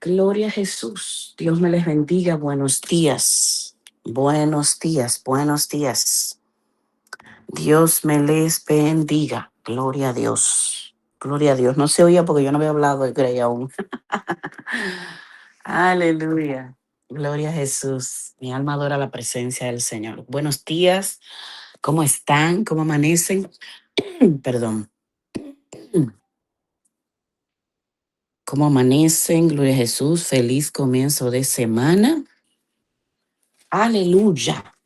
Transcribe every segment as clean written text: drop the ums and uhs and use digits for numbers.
Gloria a Jesús. Dios me les bendiga. Buenos días. Buenos días. Buenos días. Dios me les bendiga. Gloria a Dios. Gloria a Dios. No se oía porque yo no había hablado de Grey aún. Aleluya. Gloria a Jesús. Mi alma adora la presencia del Señor. Buenos días. ¿Cómo están? ¿Cómo amanecen? Perdón. ¿Cómo amanecen? Gloria a Jesús. Feliz comienzo de semana. Aleluya.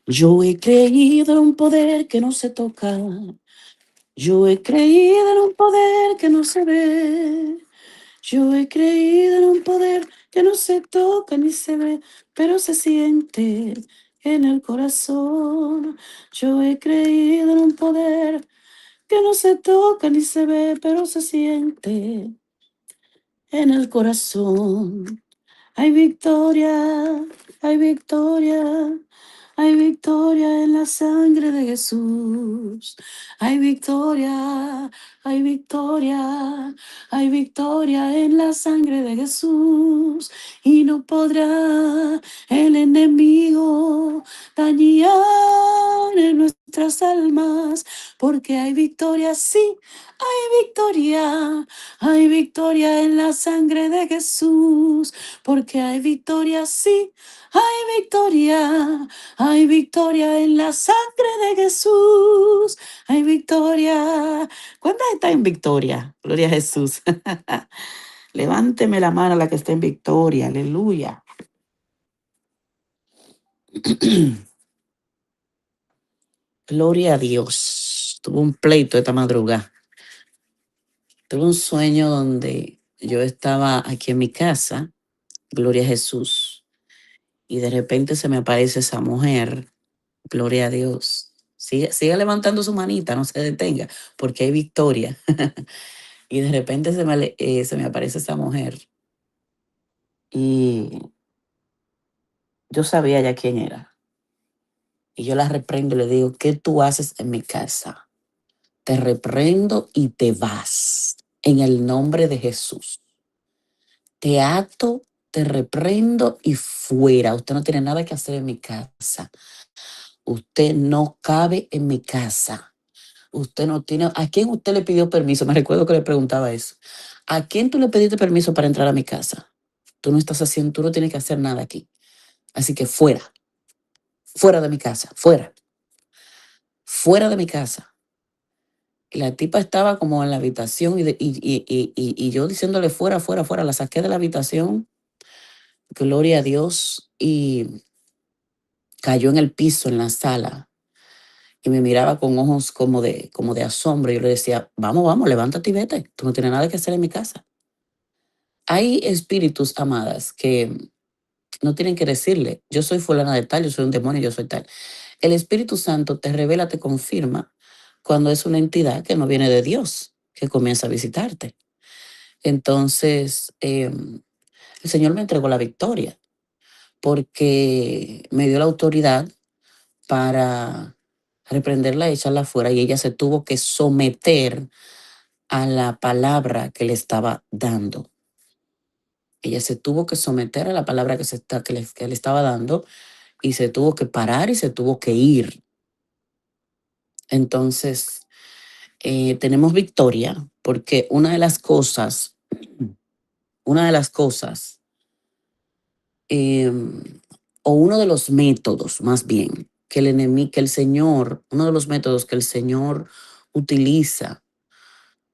Yo he creído en un poder que no se toca. Yo he creído en un poder que no se ve. Yo he creído en un poder que no se toca ni se ve, pero se siente en el corazón. Yo he creído en un poder que no se toca ni se ve, pero se siente en el corazón. Hay victoria, hay victoria, hay victoria en la sangre de Jesús. Hay victoria, hay victoria, hay victoria en la sangre de Jesús. Y no podrá el enemigo dañar en nuestras almas, porque hay victoria, sí, hay victoria en la sangre de Jesús. Porque hay victoria, sí, hay victoria en la sangre de Jesús, hay victoria. ¿Cuántas están en victoria? Gloria a Jesús. Levánteme la mano a la que está en victoria, aleluya. Gloria a Dios. Tuve un pleito esta madrugada. Tuve un sueño donde yo estaba aquí en mi casa, gloria a Jesús, y de repente se me aparece esa mujer. Gloria a Dios. Siga levantando su manita, no se detenga, porque hay victoria. Y de repente se me aparece esa mujer y yo sabía ya quién era. Y yo la reprendo y le digo, ¿qué tú haces en mi casa? Te reprendo y te vas en el nombre de Jesús. Te ato, te reprendo y fuera. Usted no tiene nada que hacer en mi casa. Usted no cabe en mi casa. Usted no tiene... ¿A quién usted le pidió permiso? Me recuerdo que le preguntaba eso. ¿A quién tú le pediste permiso para entrar a mi casa? Tú no estás haciendo, tú no tienes que hacer nada aquí. Así que fuera, fuera de mi casa, fuera de mi casa. Y la tipa estaba como en la habitación y yo diciéndole fuera, fuera, fuera. La saqué de la habitación, gloria a Dios, y cayó en el piso, en la sala. Y me miraba con ojos como de asombro. Yo le decía, vamos, vamos, levántate y vete. Tú no tienes nada que hacer en mi casa. Hay espíritus, amadas, que no tienen que decirle, yo soy fulana de tal, yo soy un demonio, yo soy tal. El Espíritu Santo te revela, te confirma cuando es una entidad que no viene de Dios, que comienza a visitarte. Entonces, el Señor me entregó la victoria porque me dio la autoridad para reprenderla y echarla fuera, y ella se tuvo que someter a la palabra que le estaba dando. Ella se tuvo que someter a la palabra que le estaba dando, y se tuvo que parar y se tuvo que ir. Entonces, tenemos victoria porque una de las cosas, o uno de los métodos más bien, uno de los métodos que el Señor utiliza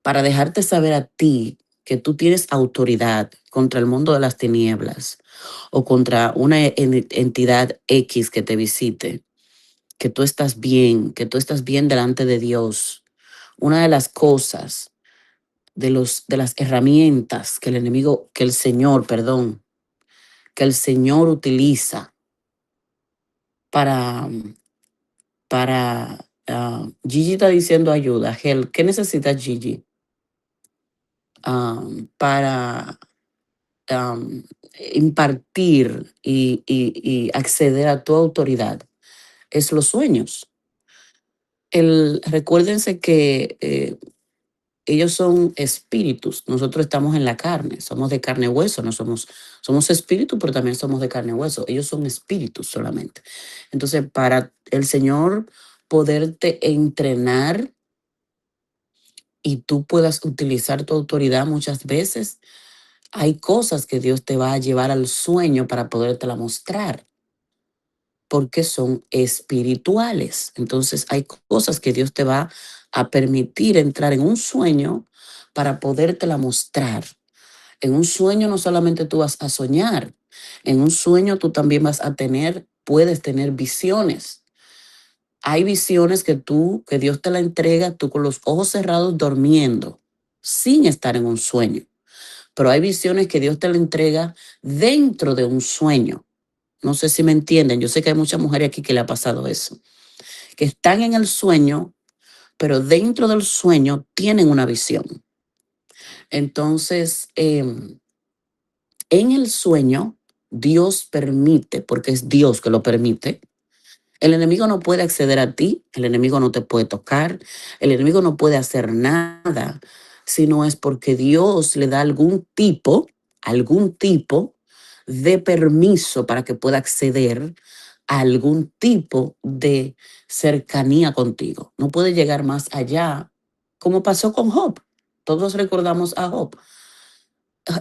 para dejarte saber a ti que tú tienes autoridad contra el mundo de las tinieblas o contra una entidad X que te visite, que tú estás bien delante de Dios. Una de las cosas, de las herramientas que el Señor utiliza para, Gigi está diciendo ayuda. Hel, ¿qué necesita Gigi? Para um, impartir y acceder a tu autoridad es los sueños. Recuérdense que ellos son espíritus, nosotros estamos en la carne, somos de carne y hueso, no somos espíritus, pero también somos de carne y hueso. Ellos son espíritus solamente. Entonces, para el Señor poderte entrenar y tú puedas utilizar tu autoridad muchas veces, hay cosas que Dios te va a llevar al sueño para podértela mostrar, porque son espirituales. Entonces hay cosas que Dios te va a permitir entrar en un sueño para podértela mostrar. En un sueño no solamente tú vas a soñar, en un sueño tú también puedes tener visiones. Hay visiones que Dios te la entrega tú con los ojos cerrados durmiendo, sin estar en un sueño. Pero hay visiones que Dios te la entrega dentro de un sueño. No sé si me entienden. Yo sé que hay muchas mujeres aquí que le ha pasado eso, que están en el sueño, pero dentro del sueño tienen una visión. Entonces, en el sueño, Dios permite, porque es Dios que lo permite. El enemigo no puede acceder a ti, el enemigo no te puede tocar, el enemigo no puede hacer nada, si no es porque Dios le da algún tipo de permiso para que pueda acceder a algún tipo de cercanía contigo. No puede llegar más allá, como pasó con Job. Todos recordamos a Job.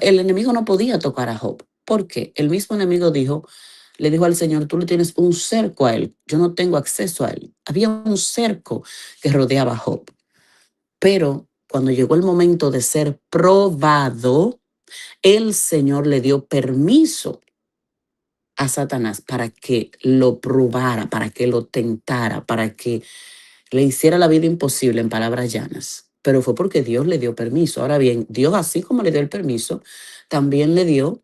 El enemigo no podía tocar a Job. ¿Por qué? El mismo enemigo le dijo al Señor, tú le tienes un cerco a él, yo no tengo acceso a él. Había un cerco que rodeaba a Job. Pero cuando llegó el momento de ser probado, el Señor le dio permiso a Satanás para que lo probara, para que lo tentara, para que le hiciera la vida imposible en palabras llanas. Pero fue porque Dios le dio permiso. Ahora bien, Dios, así como le dio el permiso, también le dio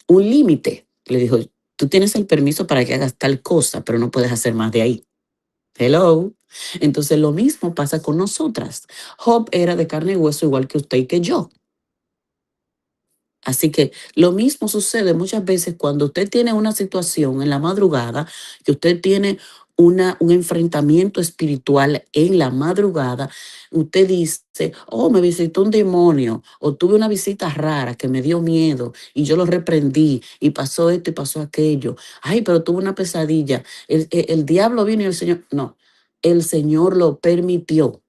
un límite. Le dijo, tú tienes el permiso para que hagas tal cosa, pero no puedes hacer más de ahí. Hello. Entonces lo mismo pasa con nosotras. Job era de carne y hueso igual que usted y que yo. Así que lo mismo sucede muchas veces cuando usted tiene una situación en la madrugada, que usted tiene un enfrentamiento espiritual en la madrugada, usted dice, oh, me visitó un demonio, o tuve una visita rara que me dio miedo y yo lo reprendí y pasó esto y pasó aquello. Ay, pero tuve una pesadilla. El diablo vino y el Señor, no, el Señor lo permitió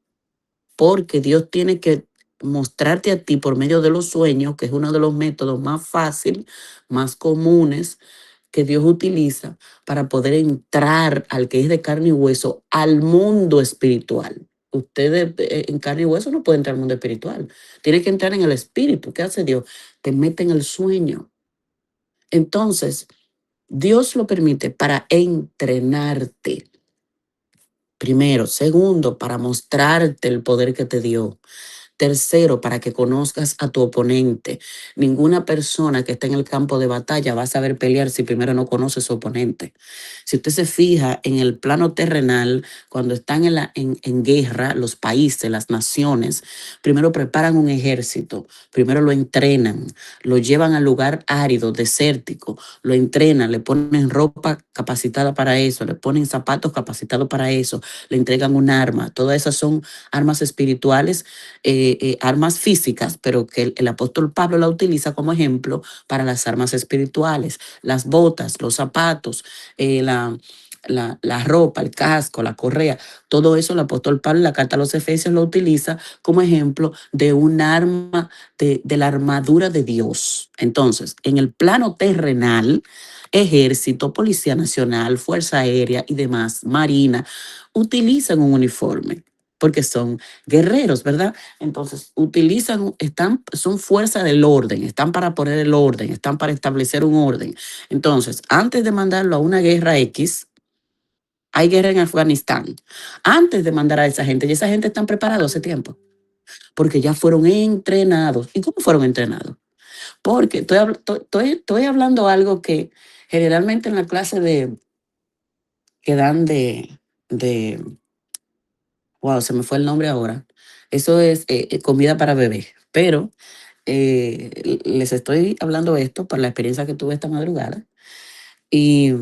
porque Dios tiene que mostrarte a ti por medio de los sueños, que es uno de los métodos más fáciles, más comunes que Dios utiliza para poder entrar al que es de carne y hueso al mundo espiritual. Ustedes en carne y hueso no pueden entrar al mundo espiritual. Tiene que entrar en el espíritu. ¿Qué hace Dios? Te mete en el sueño. Entonces, Dios lo permite para entrenarte. Primero. Segundo, para mostrarte el poder que te dio. Tercero, para que conozcas a tu oponente. Ninguna persona que esté en el campo de batalla va a saber pelear si primero no conoce a su oponente. Si usted se fija en el plano terrenal, cuando están en guerra, los países, las naciones, primero preparan un ejército, primero lo entrenan, lo llevan al lugar árido, desértico, lo entrenan, le ponen ropa capacitada para eso, le ponen zapatos capacitados para eso, le entregan un arma. Todas esas son armas espirituales, armas físicas, pero que el apóstol Pablo la utiliza como ejemplo para las armas espirituales, las botas, los zapatos, la ropa, el casco, la correa, todo eso el apóstol Pablo en la carta a los Efesios lo utiliza como ejemplo de un arma, de la armadura de Dios. Entonces, en el plano terrenal, ejército, policía nacional, fuerza aérea y demás, marina, utilizan un uniforme porque son guerreros, ¿verdad? Entonces, son fuerza del orden, están para poner el orden, están para establecer un orden. Entonces, antes de mandarlo a una guerra X, hay guerra en Afganistán. Antes de mandar a esa gente, y esa gente están preparados hace tiempo, porque ya fueron entrenados. ¿Y cómo fueron entrenados? Porque estoy hablando algo que generalmente en la clase que dan de, wow, se me fue el nombre ahora. Eso es comida para bebé. Pero les estoy hablando esto por la experiencia que tuve esta madrugada. Y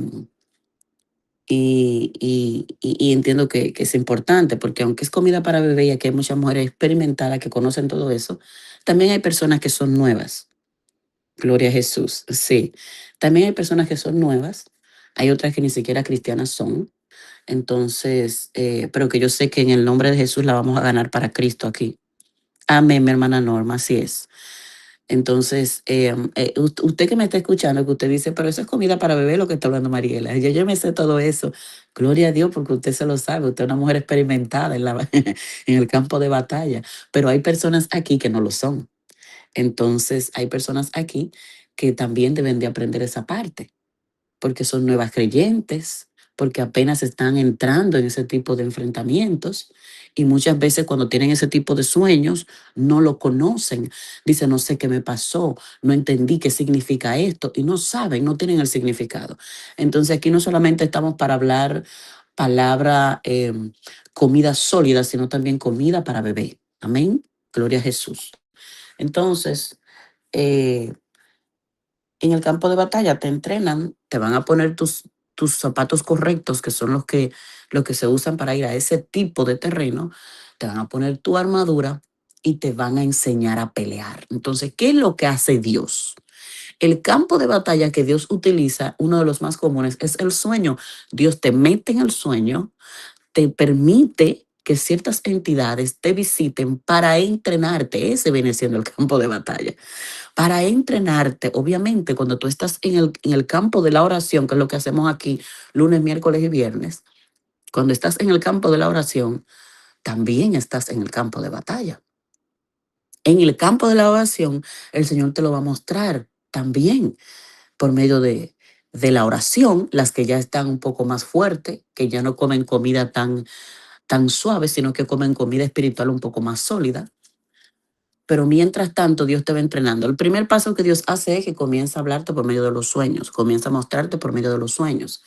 Y entiendo que es importante, porque aunque es comida para bebé y aquí hay muchas mujeres experimentadas que conocen todo eso, también hay personas que son nuevas. Gloria a Jesús, sí. También hay personas que son nuevas, hay otras que ni siquiera cristianas son. Entonces, pero que yo sé que en el nombre de Jesús la vamos a ganar para Cristo aquí. Amén, mi hermana Norma, así es. Entonces, usted que me está escuchando, que usted dice, pero eso es comida para bebé lo que está hablando Mariela. Yo me sé todo eso. Gloria a Dios porque usted se lo sabe. Usted es una mujer experimentada en el campo de batalla. Pero hay personas aquí que no lo son. Entonces, hay personas aquí que también deben de aprender esa parte porque son nuevas creyentes, porque apenas están entrando en ese tipo de enfrentamientos y muchas veces cuando tienen ese tipo de sueños no lo conocen. Dicen, no sé qué me pasó, no entendí qué significa esto y no saben, no tienen el significado. Entonces aquí no solamente estamos para hablar palabra, comida sólida, sino también comida para bebé. Amén. Gloria a Jesús. Entonces, eh, en el campo de batalla te entrenan, te van a poner tus zapatos correctos, que son los que se usan para ir a ese tipo de terreno, te van a poner tu armadura y te van a enseñar a pelear. Entonces, ¿qué es lo que hace Dios? El campo de batalla que Dios utiliza, uno de los más comunes, es el sueño. Dios te mete en el sueño, te permite que ciertas entidades te visiten para entrenarte. Ese viene siendo el campo de batalla para entrenarte. Obviamente, cuando tú estás en el campo de la oración, que es lo que hacemos aquí lunes, miércoles y viernes, cuando estás en el campo de la oración, también estás en el campo de batalla. En el campo de la oración, el Señor te lo va a mostrar también por medio de la oración, las que ya están un poco más fuertes, que ya no comen comida tan suave, sino que comen comida espiritual un poco más sólida. Pero mientras tanto, Dios te va entrenando. El primer paso que Dios hace es que comienza a hablarte por medio de los sueños, comienza a mostrarte por medio de los sueños.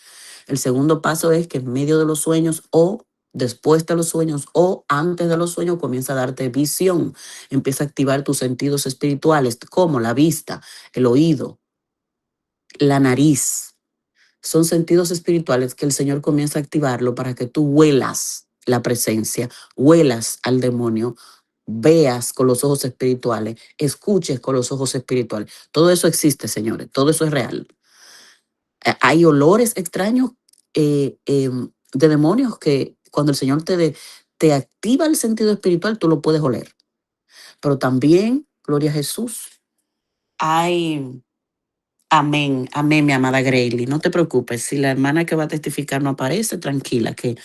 El segundo paso es que en medio de los sueños o después de los sueños o antes de los sueños comienza a darte visión, empieza a activar tus sentidos espirituales como la vista, el oído, la nariz. Son sentidos espirituales que el Señor comienza a activarlo para que tú huelas la presencia, huelas al demonio, veas con los ojos espirituales, escuches con los ojos espirituales. Todo eso existe, señores, todo eso es real. Hay olores extraños de demonios que cuando el Señor te activa el sentido espiritual, tú lo puedes oler. Pero también, gloria a Jesús, hay... Amén, amén, mi amada Grayley. No te preocupes, si la hermana que va a testificar no aparece, tranquila, que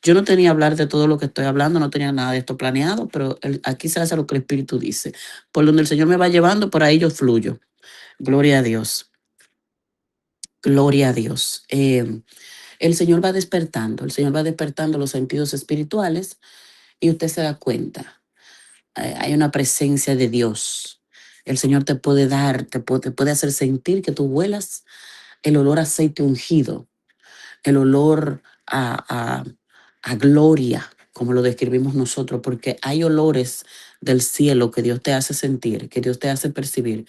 yo no tenía hablar de todo lo que estoy hablando, no tenía nada de esto planeado, pero aquí se hace lo que el Espíritu dice. Por donde el Señor me va llevando, por ahí yo fluyo. Gloria a Dios, gloria a Dios. El Señor va despertando, el Señor va despertando los sentidos espirituales y usted se da cuenta. Hay una presencia de Dios. El Señor te puede dar, te puede hacer sentir que tú huelas el olor a aceite ungido, el olor a gloria, como lo describimos nosotros, porque hay olores del cielo que Dios te hace sentir, que Dios te hace percibir,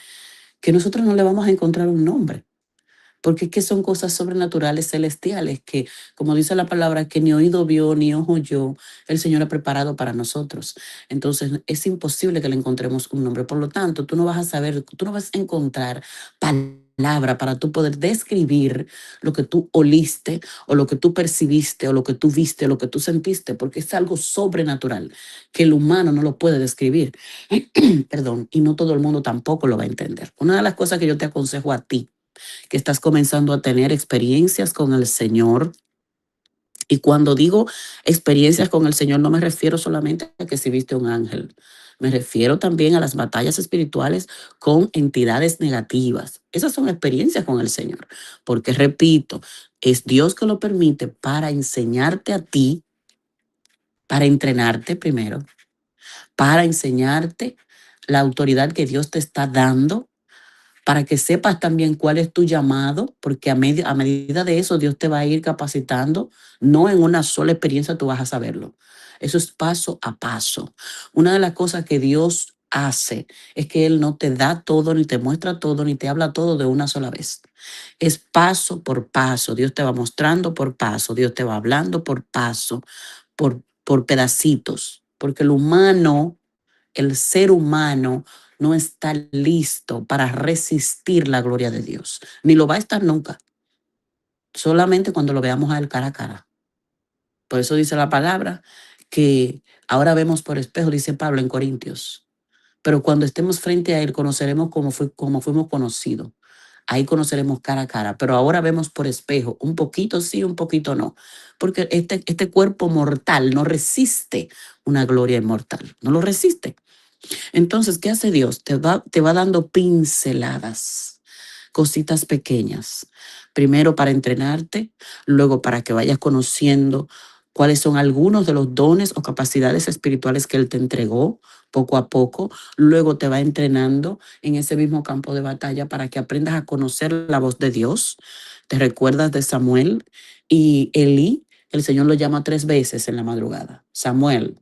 que nosotros no le vamos a encontrar un nombre, porque es que son cosas sobrenaturales, celestiales, que, como dice la palabra, que ni oído vio, ni ojo oyó, el Señor ha preparado para nosotros. Entonces, es imposible que le encontremos un nombre. Por lo tanto, tú no vas a saber, tú no vas a encontrar palabra para tú poder describir lo que tú oliste, o lo que tú percibiste, o lo que tú viste, o lo que tú sentiste, porque es algo sobrenatural, que el humano no lo puede describir. Perdón, y no todo el mundo tampoco lo va a entender. Una de las cosas que yo te aconsejo a ti, que estás comenzando a tener experiencias con el Señor. Y cuando digo experiencias con el Señor, no me refiero solamente a que si viste un ángel. Me refiero también a las batallas espirituales con entidades negativas. Esas son experiencias con el Señor. Porque, repito, es Dios que lo permite para enseñarte a ti, para entrenarte primero, para enseñarte la autoridad que Dios te está dando para que sepas también cuál es tu llamado, porque a medida de eso Dios te va a ir capacitando, no en una sola experiencia tú vas a saberlo. Eso es paso a paso. Una de las cosas que Dios hace es que Él no te da todo, ni te muestra todo, ni te habla todo de una sola vez. Es paso por paso. Dios te va mostrando por paso. Dios te va hablando por paso, por pedacitos. Porque el humano, el ser humano, no está listo para resistir la gloria de Dios. Ni lo va a estar nunca. Solamente cuando lo veamos a Él cara a cara. Por eso dice la palabra que ahora vemos por espejo, dice Pablo en Corintios. Pero cuando estemos frente a Él, conoceremos como fuimos conocidos. Ahí conoceremos cara a cara. Pero ahora vemos por espejo, un poquito sí, un poquito no. Porque este cuerpo mortal no resiste una gloria inmortal. No lo resiste. Entonces, ¿qué hace Dios? Te va dando pinceladas, cositas pequeñas. Primero para entrenarte, luego para que vayas conociendo cuáles son algunos de los dones o capacidades espirituales que Él te entregó poco a poco. Luego te va entrenando en ese mismo campo de batalla para que aprendas a conocer la voz de Dios. ¿Te recuerdas de Samuel y Elí? El Señor lo llama 3 veces en la madrugada. Samuel,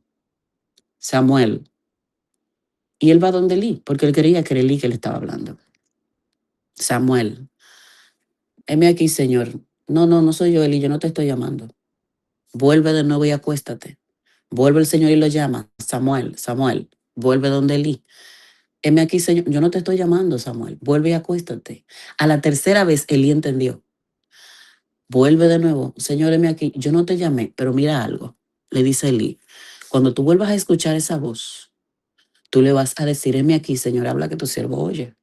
Samuel. Y él va donde Elí, porque él creía que era Elí que le estaba hablando. Samuel, heme aquí, Señor. No, no, no soy yo, Elí, yo no te estoy llamando. Vuelve de nuevo y acuéstate. Vuelve el Señor y lo llama. Samuel, Samuel, vuelve donde Elí. Heme aquí, Señor. Yo no te estoy llamando, Samuel. Vuelve y acuéstate. A la tercera vez, Elí entendió. Vuelve de nuevo. Señor, heme aquí. Yo no te llamé, pero mira algo. Le dice Elí. Cuando tú vuelvas a escuchar esa voz, tú le vas a decir, heme aquí, Señor, habla que tu siervo oye.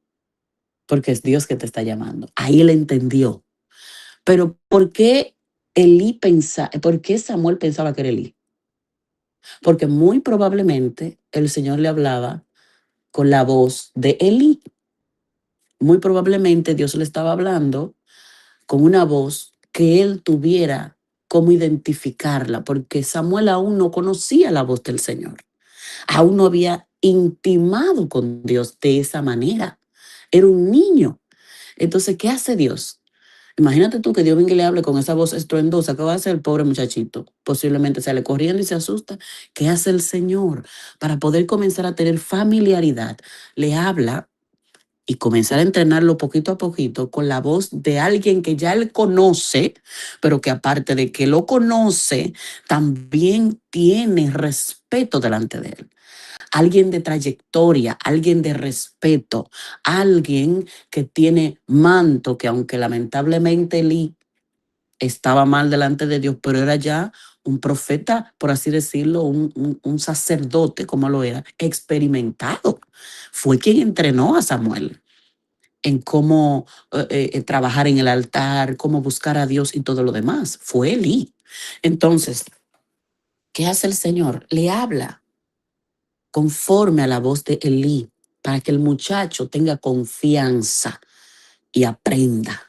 Porque es Dios que te está llamando. Ahí él entendió. Pero ¿por qué Samuel pensaba que era Elí? Porque muy probablemente el Señor le hablaba con la voz de Elí. Muy probablemente Dios le estaba hablando con una voz que él tuviera cómo identificarla, porque Samuel aún no conocía la voz del Señor. Aún no había intimado con Dios de esa manera. Era un niño. Entonces, ¿qué hace Dios? Imagínate tú que Dios venga y le hable con esa voz estruendosa. ¿Qué va a hacer el pobre muchachito? Posiblemente sale corriendo y se asusta. ¿Qué hace el Señor? Para poder comenzar a tener familiaridad, le habla y comenzar a entrenarlo poquito a poquito con la voz de alguien que ya él conoce, pero que aparte de que lo conoce, también tiene respeto delante de él. Alguien de trayectoria, alguien de respeto, alguien que tiene manto, que aunque lamentablemente Elí estaba mal delante de Dios, pero era ya un profeta, por así decirlo, un sacerdote, como lo era, experimentado. Fue quien entrenó a Samuel en cómo trabajar en el altar, cómo buscar a Dios y todo lo demás. Fue Elí. Entonces, ¿qué hace el Señor? Le habla conforme a la voz de Elí, para que el muchacho tenga confianza y aprenda.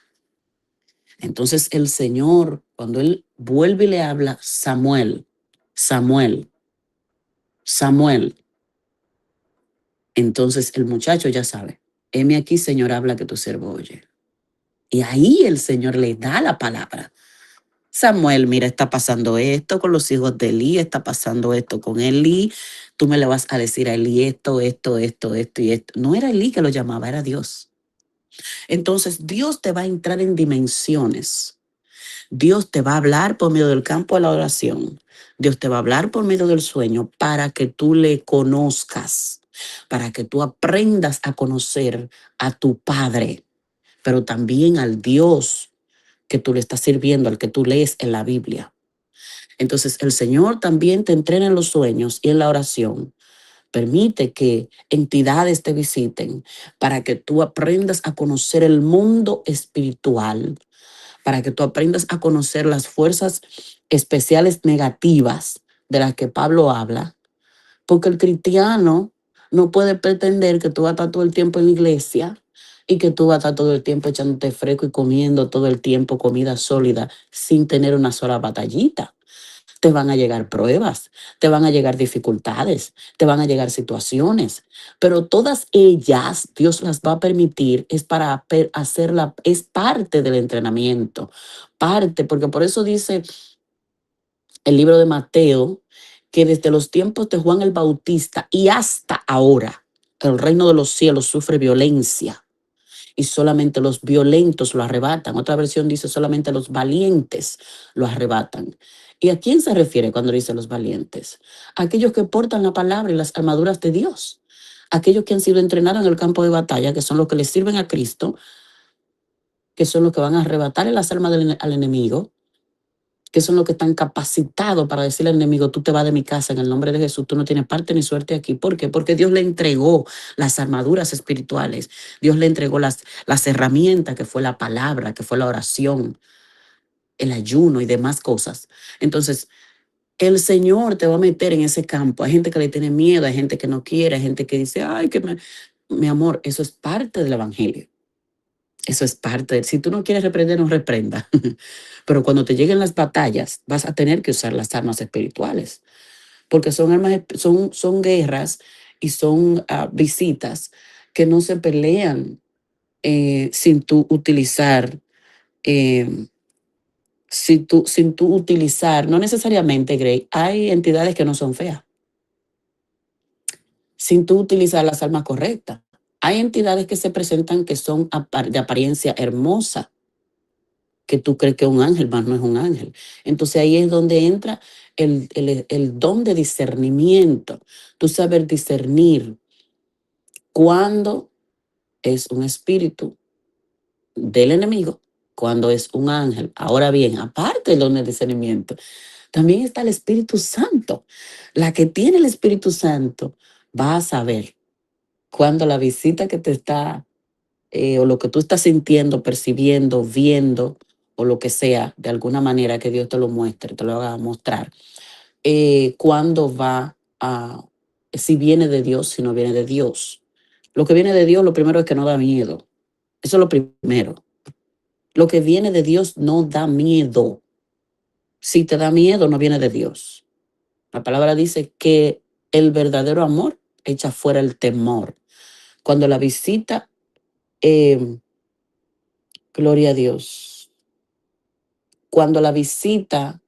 Entonces el Señor, cuando Él vuelve y le habla, Samuel, Samuel, Samuel, entonces el muchacho ya sabe, heme aquí, Señor, habla que tu siervo oye. Y ahí el Señor le da la palabra. Samuel, mira, está pasando esto con los hijos de Elí, está pasando esto con Elí. Tú me le vas a decir a Elí esto, esto, esto, esto y esto. No era Elí que lo llamaba, era Dios. Entonces Dios te va a entrar en dimensiones. Dios te va a hablar por medio del campo de la oración. Dios te va a hablar por medio del sueño para que tú le conozcas, para que tú aprendas a conocer a tu Padre, pero también al Dios que tú le estás sirviendo, al que tú lees en la Biblia. Entonces el Señor también te entrena en los sueños y en la oración. Permite que entidades te visiten para que tú aprendas a conocer el mundo espiritual, para que tú aprendas a conocer las fuerzas especiales negativas de las que Pablo habla, porque el cristiano no puede pretender que tú vas a estar todo el tiempo en la iglesia y que tú vas a estar todo el tiempo echándote fresco y comiendo todo el tiempo comida sólida sin tener una sola batallita. Te van a llegar pruebas, te van a llegar dificultades, te van a llegar situaciones, pero todas ellas Dios las va a permitir, es para hacerla, es parte del entrenamiento, parte, porque por eso dice el libro de Mateo que desde los tiempos de Juan el Bautista y hasta ahora, El reino de los cielos sufre violencia y solamente los violentos lo arrebatan. Otra versión dice solamente los valientes lo arrebatan. ¿Y a quién se refiere cuando dice los valientes? Aquellos que portan la palabra y las armaduras de Dios. Aquellos que han sido entrenados en el campo de batalla, que son los que le sirven a Cristo, que son los que van a arrebatar las armas al enemigo, que son los que están capacitados para decirle al enemigo, tú te vas de mi casa en el nombre de Jesús, tú no tienes parte ni suerte aquí. ¿Por qué? Porque Dios le entregó las armaduras espirituales, Dios le entregó las herramientas, que fue la palabra, que fue la oración, el ayuno y demás cosas. Entonces, el Señor te va a meter en ese campo. Hay gente que le tiene miedo, hay gente que no quiere, hay gente que dice, ay, mi amor, eso es parte del evangelio. Eso es parte. Si tú no quieres reprender, no reprenda. Pero cuando te lleguen las batallas, vas a tener que usar las armas espirituales, porque son armas, son guerras y son visitas que no se pelean sin tú utilizar, eh, sin tú utilizar, no necesariamente, Grey, hay entidades que no son feas, sin tú utilizar las armas correctas. Hay entidades que se presentan que son de apariencia hermosa, que tú crees que es un ángel, más no es un ángel. Entonces ahí es donde entra el don de discernimiento. Tú saber discernir cuándo es un espíritu del enemigo, cuando es un ángel. Ahora bien, aparte del don de discernimiento, también está el Espíritu Santo. La que tiene el Espíritu Santo va a saber cuando la visita que te está o lo que tú estás sintiendo, percibiendo, viendo, o lo que sea, de alguna manera que Dios te lo muestre, te lo haga mostrar, cuándo va a, si viene de Dios, si no viene de Dios. Lo que viene de Dios, lo primero es que no da miedo. Eso es lo primero. Lo que viene de Dios no da miedo. Si te da miedo, no viene de Dios. La palabra dice que el verdadero amor echa fuera el temor. Cuando la visita, gloria a Dios. Cuando la visita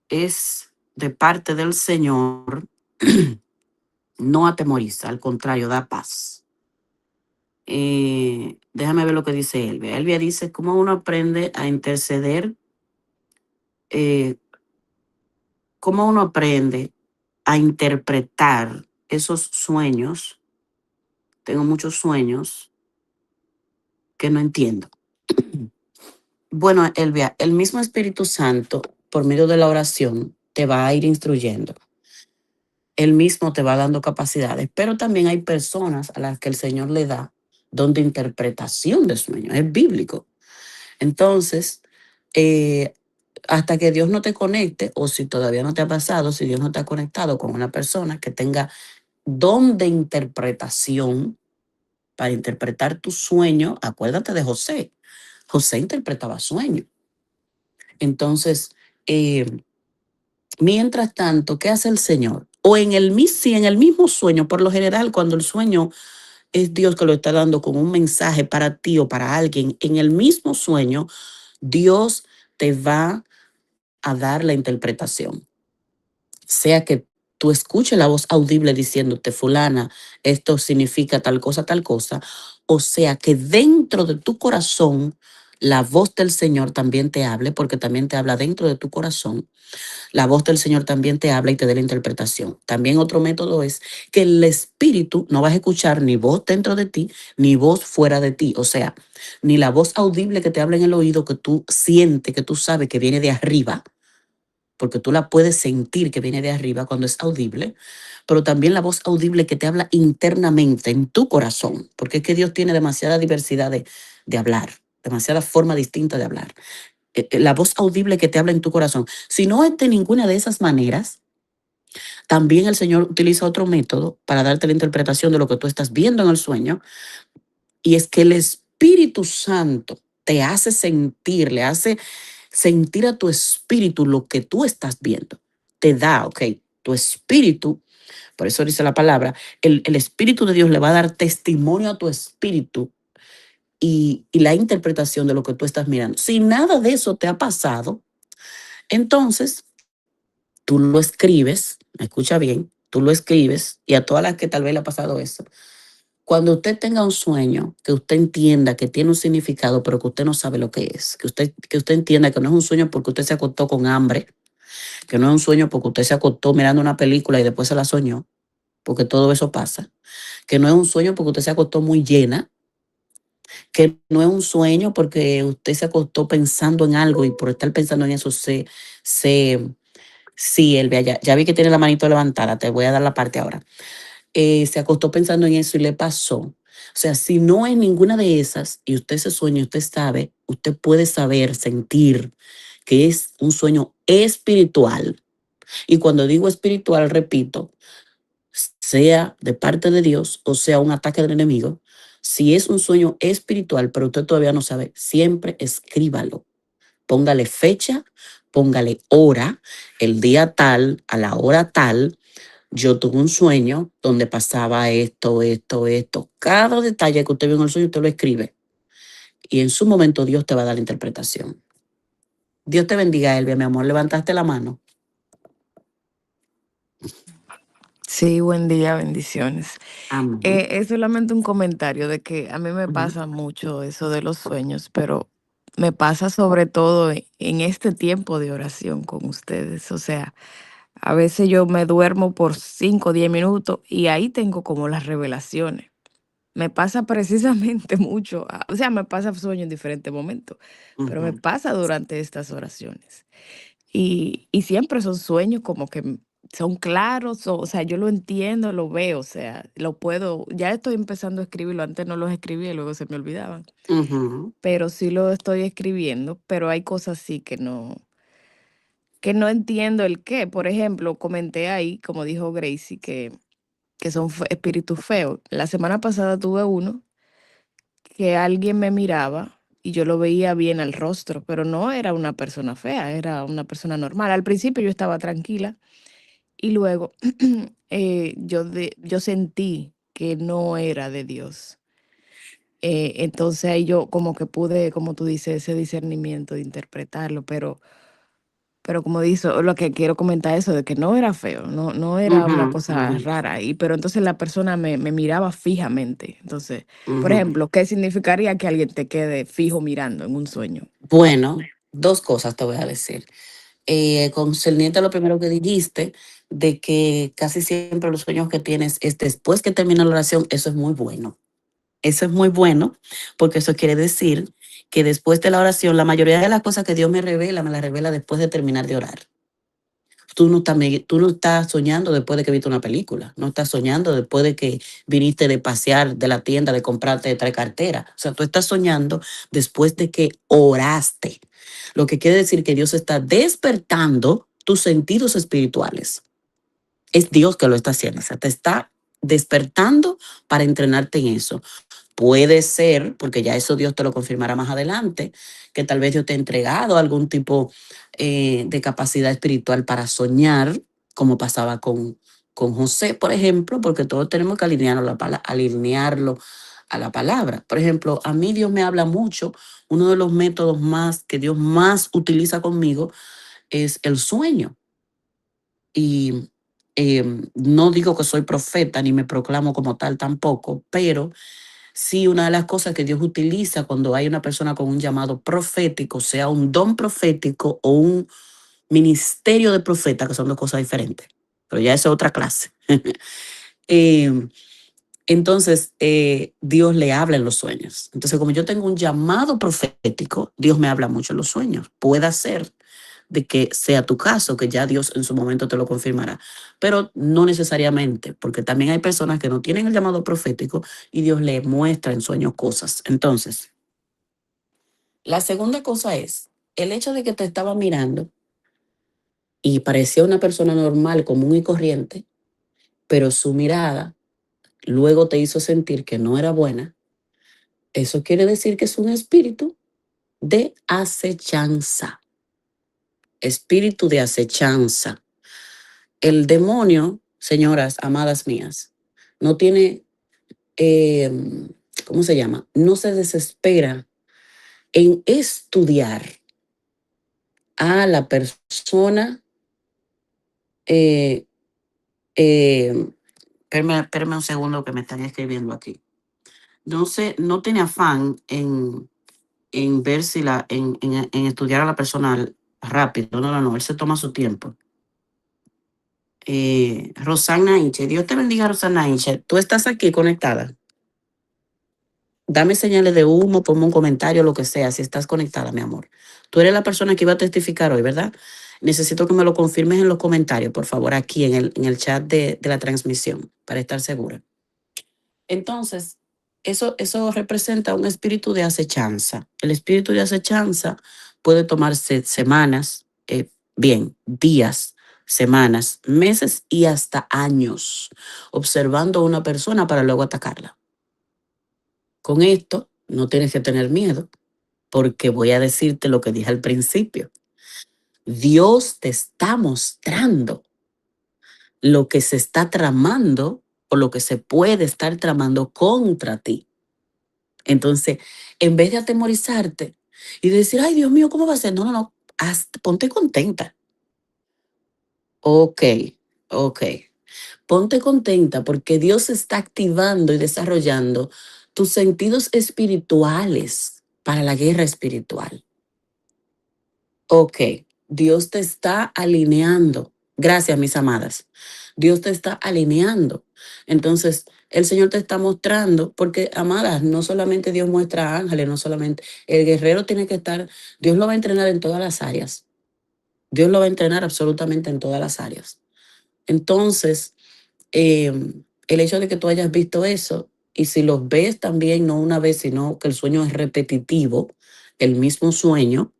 es de parte del Señor, no atemoriza, al contrario, da paz. Déjame ver lo que dice Elvia. Elvia dice, ¿cómo uno aprende a interceder? ¿Cómo uno aprende a interpretar esos sueños? Tengo muchos sueños que no entiendo. Bueno, Elvia, el mismo Espíritu Santo, por medio de la oración, te va a ir instruyendo. Él mismo te va dando capacidades, pero también hay personas a las que el Señor le da don de interpretación de sueños. Es bíblico. Entonces, hasta que Dios no te conecte, o si todavía no te ha pasado, si Dios no te ha conectado con una persona que tenga don de interpretación para interpretar tu sueño, acuérdate de José. José interpretaba sueños. Entonces, mientras tanto, ¿qué hace el Señor? O si en el mismo sueño, por lo general, cuando el sueño es Dios que lo está dando con un mensaje para ti o para alguien, en el mismo sueño, Dios te va a dar la interpretación. Sea que tú escuches la voz audible diciéndote, fulana, esto significa tal cosa, o sea que dentro de tu corazón la voz del Señor también te hable, porque también te habla dentro de tu corazón. La voz del Señor también te habla y te dé la interpretación. También otro método es que el espíritu no vas a escuchar ni voz dentro de ti, ni voz fuera de ti. O sea, ni la voz audible que te habla en el oído que tú sientes, que tú sabes que viene de arriba, porque tú la puedes sentir que viene de arriba cuando es audible, pero también la voz audible que te habla internamente en tu corazón, porque es que Dios tiene demasiada diversidad de hablar, demasiada forma distinta de hablar. La voz audible que te habla en tu corazón. Si no es de ninguna de esas maneras, también el Señor utiliza otro método para darte la interpretación de lo que tú estás viendo en el sueño, y es que el Espíritu Santo te hace sentir, le hace sentir a tu espíritu lo que tú estás viendo. Te da, ok, tu espíritu, por eso dice la palabra, el Espíritu de Dios le va a dar testimonio a tu espíritu y la interpretación de lo que tú estás mirando. Si nada de eso te ha pasado, entonces tú lo escribes, escucha bien, tú lo escribes, y a todas las que tal vez le ha pasado eso, cuando usted tenga un sueño, que usted entienda que tiene un significado, pero que usted no sabe lo que es, que usted entienda que no es un sueño porque usted se acostó con hambre, que no es un sueño porque usted se acostó mirando una película y después se la soñó, porque todo eso pasa, que no es un sueño porque usted se acostó muy llena, que no es un sueño porque usted se acostó pensando en algo y por estar pensando en eso se, sí, Elvia, ya vi que tiene la manito levantada, te voy a dar la parte ahora. Se acostó pensando en eso y le pasó. O sea, si no es ninguna de esas y usted se sueña, usted sabe, usted puede saber, sentir que es un sueño espiritual. Y cuando digo espiritual, repito, sea de parte de Dios o sea un ataque del enemigo, si es un sueño espiritual, pero usted todavía no sabe, siempre escríbalo. Póngale fecha, póngale hora, el día tal, a la hora tal. Yo tuve un sueño donde pasaba esto, esto, esto. Cada detalle que usted vio en el sueño, usted lo escribe. Y en su momento Dios te va a dar la interpretación. Dios te bendiga, Elvia, mi amor. Levantaste la mano. Sí, buen día, bendiciones. Amén. Es solamente un comentario de que a mí me Ujú, pasa mucho eso de los sueños, pero me pasa sobre todo en este tiempo de oración con ustedes. O sea, a veces yo me duermo por 5 o 10 minutos y ahí tengo como las revelaciones. Me pasa precisamente mucho, o sea, me pasa sueño en diferentes momentos, pero me ujú, pasa durante estas oraciones. Y siempre son sueños como que son claros, o sea, yo lo entiendo, lo veo, o sea, lo puedo, ya estoy empezando a escribirlo, antes no los escribía y luego se me olvidaban, ujú, pero sí lo estoy escribiendo, pero hay cosas sí que no entiendo el qué. Por ejemplo, comenté ahí, como dijo Gracie, que son espíritus feos. La semana pasada tuve uno que alguien me miraba y yo lo veía bien al rostro, pero no era una persona fea, era una persona normal. Al principio yo estaba tranquila y luego yo sentí que no era de Dios. Entonces ahí yo como que pude, como tú dices, ese discernimiento de interpretarlo, pero como dice, lo que quiero comentar eso de que no era feo, no era ujú, una cosa ujú, rara, pero entonces la persona me miraba fijamente. Entonces, por ujú. ejemplo, ¿qué significaría que alguien te quede fijo mirando en un sueño? Bueno, dos cosas te voy a decir. Concerniente a lo primero que dijiste, de que casi siempre los sueños que tienes es después que termina la oración, eso es muy bueno. Eso es muy bueno, porque eso quiere decir que después de la oración, la mayoría de las cosas que Dios me las revela después de terminar de orar. Tú no estás soñando después de que viste una película, no estás soñando después de que viniste de pasear de la tienda, de comprarte 3 carteras. O sea, tú estás soñando después de que oraste. Lo que quiere decir que Dios está despertando tus sentidos espirituales. Es Dios que lo está haciendo, o sea, te está despertando para entrenarte en eso. Puede ser, porque ya eso Dios te lo confirmará más adelante, que tal vez Dios te ha entregado algún tipo de capacidad espiritual para soñar, como pasaba con José, por ejemplo, porque todos tenemos que alinearlo a la palabra. Por ejemplo, a mí Dios me habla mucho. Uno de los métodos más que Dios más utiliza conmigo es el sueño. Y no digo que soy profeta ni me proclamo como tal tampoco, pero sí, una de las cosas que Dios utiliza cuando hay una persona con un llamado profético, sea un don profético o un ministerio de profeta, que son dos cosas diferentes, pero ya eso es otra clase. Eh, entonces, Dios le habla en los sueños. Entonces, como yo tengo un llamado profético, Dios me habla mucho en los sueños. Puede ser de que sea tu caso, que ya Dios en su momento te lo confirmará, pero no necesariamente, porque también hay personas que no tienen el llamado profético y Dios le muestra en sueños cosas. Entonces, la segunda cosa es el hecho de que te estaba mirando y parecía una persona normal, común y corriente, pero su mirada luego te hizo sentir que no era buena. Eso quiere decir que es un espíritu de acechanza. Espíritu de acechanza. El demonio, señoras, amadas mías, no tiene, eh, ¿cómo se llama? No se desespera en estudiar a la persona, eh, Espérame un segundo que me están escribiendo aquí. No sé, no tiene afán en ver si en estudiar a la persona rápido. No, no, no, él se toma su tiempo. Rosana Inche, Dios te bendiga, Rosana Inche. ¿Tú estás aquí conectada? Dame señales de humo, ponme un comentario, lo que sea, si estás conectada, mi amor. Tú eres la persona que iba a testificar hoy, ¿verdad? Necesito que me lo confirmes en los comentarios, por favor, aquí en el chat de la transmisión, para estar segura. Entonces, eso representa un espíritu de acechanza. El espíritu de acechanza puede tomarse semanas, días, semanas, meses y hasta años, observando a una persona para luego atacarla. Con esto, no tienes que tener miedo, porque voy a decirte lo que dije al principio. Dios te está mostrando lo que se está tramando o lo que se puede estar tramando contra ti. Entonces, en vez de atemorizarte y decir, ay, Dios mío, ¿cómo va a ser? No, no, no, ponte contenta. Ok, ok. Ponte contenta porque Dios está activando y desarrollando tus sentidos espirituales para la guerra espiritual. Ok, Dios te está alineando. Gracias, mis amadas. Dios te está alineando. Entonces, el Señor te está mostrando, porque, amadas, no solamente Dios muestra ángeles, no solamente el guerrero tiene que estar, Dios lo va a entrenar en todas las áreas. Dios lo va a entrenar absolutamente en todas las áreas. Entonces, el hecho de que tú hayas visto eso, y si los ves también, no una vez, sino que el sueño es repetitivo, el mismo sueño,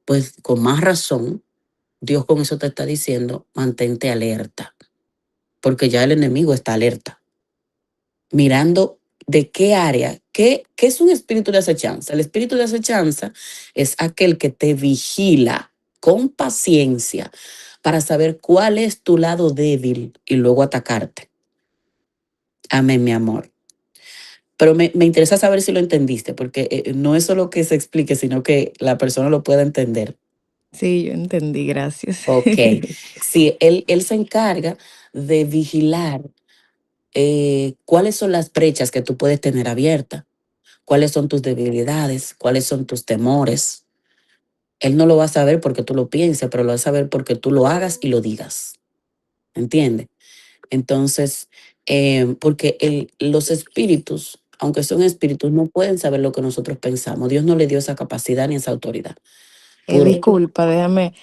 pues con más razón, Dios con eso te está diciendo, mantente alerta, porque ya el enemigo está alerta, mirando de qué área, qué es un espíritu de acechanza. El espíritu de acechanza es aquel que te vigila con paciencia para saber cuál es tu lado débil y luego atacarte. Amén, mi amor. Pero me interesa saber si lo entendiste, porque no es solo que se explique, sino que la persona lo pueda entender. Sí, yo entendí, gracias. Ok. Sí, él se encarga de vigilar cuáles son las brechas que tú puedes tener abiertas, cuáles son tus debilidades, cuáles son tus temores. Él no lo va a saber porque tú lo pienses, pero lo va a saber porque tú lo hagas y lo digas. ¿Entiendes? Entonces, porque los espíritus, aunque son espíritus, no pueden saber lo que nosotros pensamos. Dios no le dio esa capacidad ni esa autoridad. Disculpa, déjame,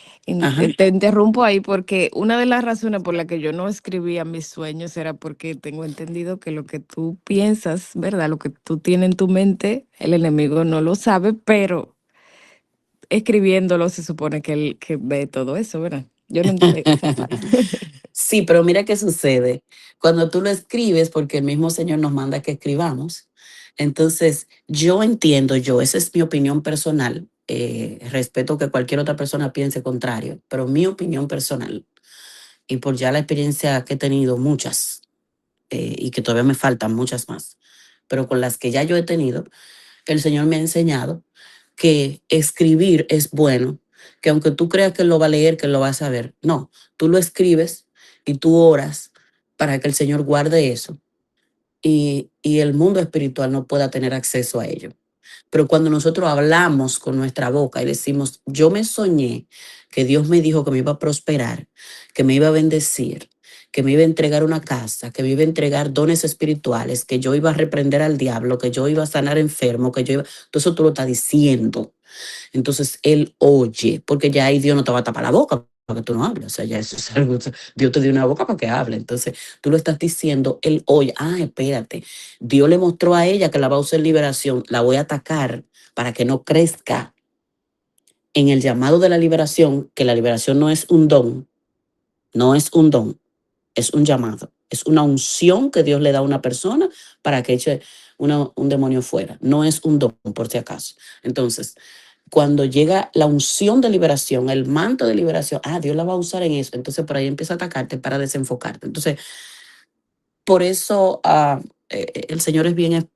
Ajá. te interrumpo ahí porque una de las razones por la que yo no escribía mis sueños era porque tengo entendido que lo que tú piensas, ¿verdad? Lo que tú tienes en tu mente, el enemigo no lo sabe, pero escribiéndolo se supone que él que ve todo eso, ¿verdad? Yo no entiendo esa parte. Sí, pero mira qué sucede. Cuando tú lo escribes, porque el mismo Señor nos manda que escribamos, entonces yo entiendo, esa es mi opinión personal, respeto que cualquier otra persona piense contrario, pero mi opinión personal, y por ya la experiencia que he tenido, muchas, y que todavía me faltan muchas más, pero con las que ya yo he tenido, el Señor me ha enseñado que escribir es bueno, que aunque tú creas que Él lo va a leer, que Él lo va a saber, no, tú lo escribes y tú oras para que el Señor guarde eso y el mundo espiritual no pueda tener acceso a ello. Pero cuando nosotros hablamos con nuestra boca y decimos, yo me soñé que Dios me dijo que me iba a prosperar, que me iba a bendecir, que me iba a entregar una casa, que me iba a entregar dones espirituales, que yo iba a reprender al diablo, que yo iba a sanar enfermo, que yo iba... Todo eso tú lo estás diciendo. Entonces Él oye, porque ya ahí Dios no te va a tapar la boca para que tú no hables. O sea, ya eso es algo, Dios te dio una boca para que hable. Entonces tú lo estás diciendo, Él oye, espérate, Dios le mostró a ella que la va a usar en liberación, la voy a atacar para que no crezca en el llamado de la liberación, que la liberación no es un don, no es un don, es un llamado, es una unción que Dios le da a una persona para que eche un demonio fuera, no es un don, por si acaso. Entonces, cuando llega la unción de liberación, el manto de liberación, Dios la va a usar en eso. Entonces por ahí empieza a atacarte para desenfocarte. Entonces, por eso el Señor es bien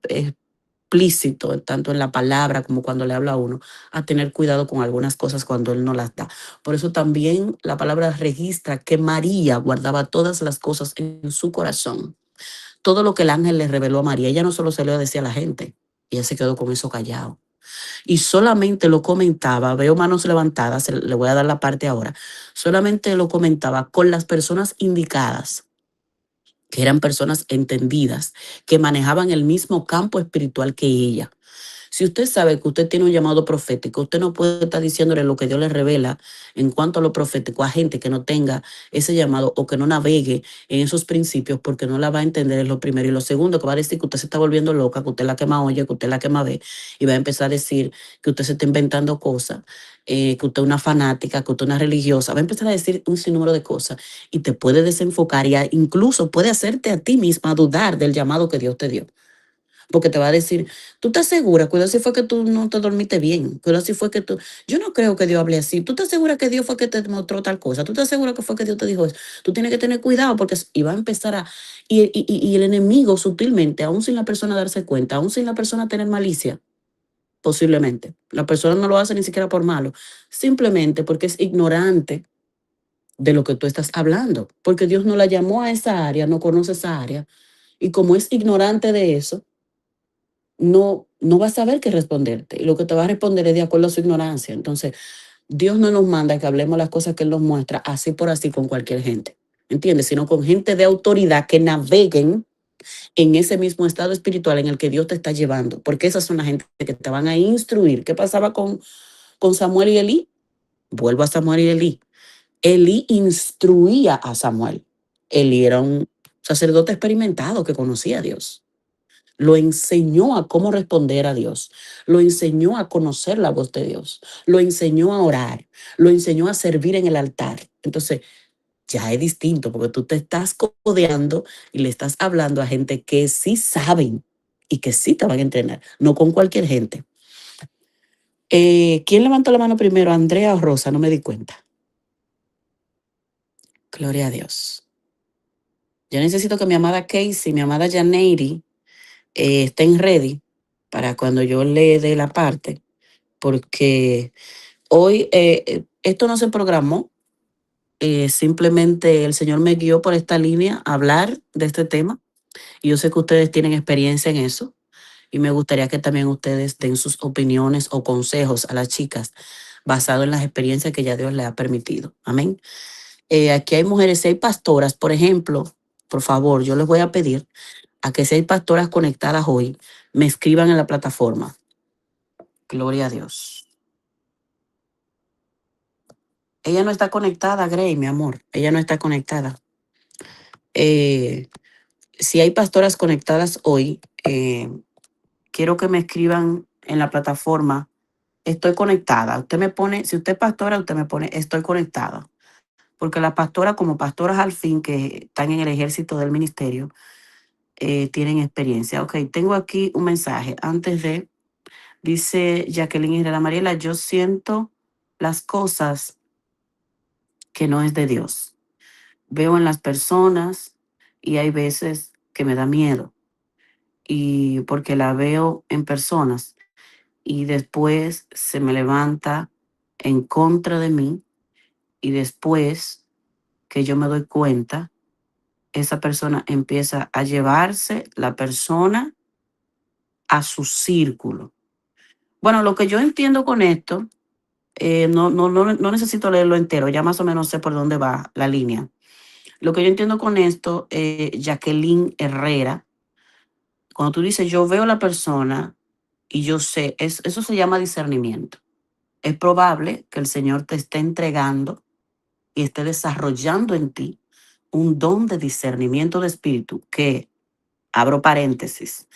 explícito, tanto en la palabra como cuando le habla a uno, a tener cuidado con algunas cosas cuando Él no las da. Por eso también la palabra registra que María guardaba todas las cosas en su corazón. Todo lo que el ángel le reveló a María, ella no solo se lo decía a la gente, ella se quedó con eso callado. Y solamente lo comentaba, veo manos levantadas, le voy a dar la parte ahora, solamente lo comentaba con las personas indicadas, que eran personas entendidas, que manejaban el mismo campo espiritual que ella. Si usted sabe que usted tiene un llamado profético, usted no puede estar diciéndole lo que Dios le revela en cuanto a lo profético a gente que no tenga ese llamado o que no navegue en esos principios, porque no la va a entender, es lo primero. Y lo segundo, que va a decir que usted se está volviendo loca, que usted es la que más oye, que usted es la que más ve, y va a empezar a decir que usted se está inventando cosas, que usted es una fanática, que usted es una religiosa, va a empezar a decir un sinnúmero de cosas y te puede desenfocar y incluso puede hacerte a ti misma dudar del llamado que Dios te dio. Porque te va a decir, tú estás segura, cuidado si fue que tú no te dormiste bien, cuidado si fue que tú, yo no creo que Dios hable así, tú estás segura que Dios fue que te mostró tal cosa, tú estás segura que fue que Dios te dijo eso, tú tienes que tener cuidado porque y va a empezar a, y el enemigo sutilmente, aún sin la persona darse cuenta, aún sin la persona tener malicia, posiblemente, la persona no lo hace ni siquiera por malo, simplemente porque es ignorante de lo que tú estás hablando, porque Dios no la llamó a esa área, no conoce esa área, y como es ignorante de eso, no va a saber qué responderte. Y lo que te va a responder es de acuerdo a su ignorancia. Entonces, Dios no nos manda que hablemos las cosas que Él nos muestra así por así con cualquier gente. ¿Entiendes? Sino con gente de autoridad que naveguen en ese mismo estado espiritual en el que Dios te está llevando. Porque esas son las gente que te van a instruir. ¿Qué pasaba con Samuel y Elí? Vuelvo a Samuel y Elí. Elí instruía a Samuel. Elí era un sacerdote experimentado que conocía a Dios. Lo enseñó a cómo responder a Dios, lo enseñó a conocer la voz de Dios, lo enseñó a orar, lo enseñó a servir en el altar. Entonces, ya es distinto porque tú te estás codeando y le estás hablando a gente que sí saben y que sí te van a entrenar, no con cualquier gente. ¿Quién levantó la mano primero, Andrea o Rosa? No me di cuenta. Gloria a Dios. Yo necesito que mi amada Casey, mi amada Janeiri, estén ready para cuando yo le dé la parte, porque hoy esto no se programó, simplemente el Señor me guió por esta línea a hablar de este tema y yo sé que ustedes tienen experiencia en eso y me gustaría que también ustedes den sus opiniones o consejos a las chicas basado en las experiencias que ya Dios les ha permitido. Amén. Aquí hay mujeres, si hay pastoras, por ejemplo, por favor, yo les voy a pedir a que si hay pastoras conectadas hoy, me escriban en la plataforma. Gloria a Dios. Ella no está conectada, Grey, mi amor. Ella no está conectada. Si hay pastoras conectadas hoy, quiero que me escriban en la plataforma. Estoy conectada. Usted me pone, si usted es pastora, usted me pone, estoy conectada. Porque las pastoras, como pastoras al fin, que están en el ejército del ministerio, tienen experiencia. Ok, tengo aquí un mensaje. Antes de, dice Jacqueline Herrera Mariela, yo siento las cosas que no es de Dios. Veo en las personas y hay veces que me da miedo y porque la veo en personas y después se me levanta en contra de mí y después que yo me doy cuenta, esa persona empieza a llevarse la persona a su círculo. Bueno, lo que yo entiendo con esto, no necesito leerlo entero, ya más o menos sé por dónde va la línea. Lo que yo entiendo con esto, Jacqueline Herrera, cuando tú dices yo veo a la persona y yo sé, eso se llama discernimiento. Es probable que el Señor te esté entregando y esté desarrollando en ti un don de discernimiento de espíritu que, abro paréntesis,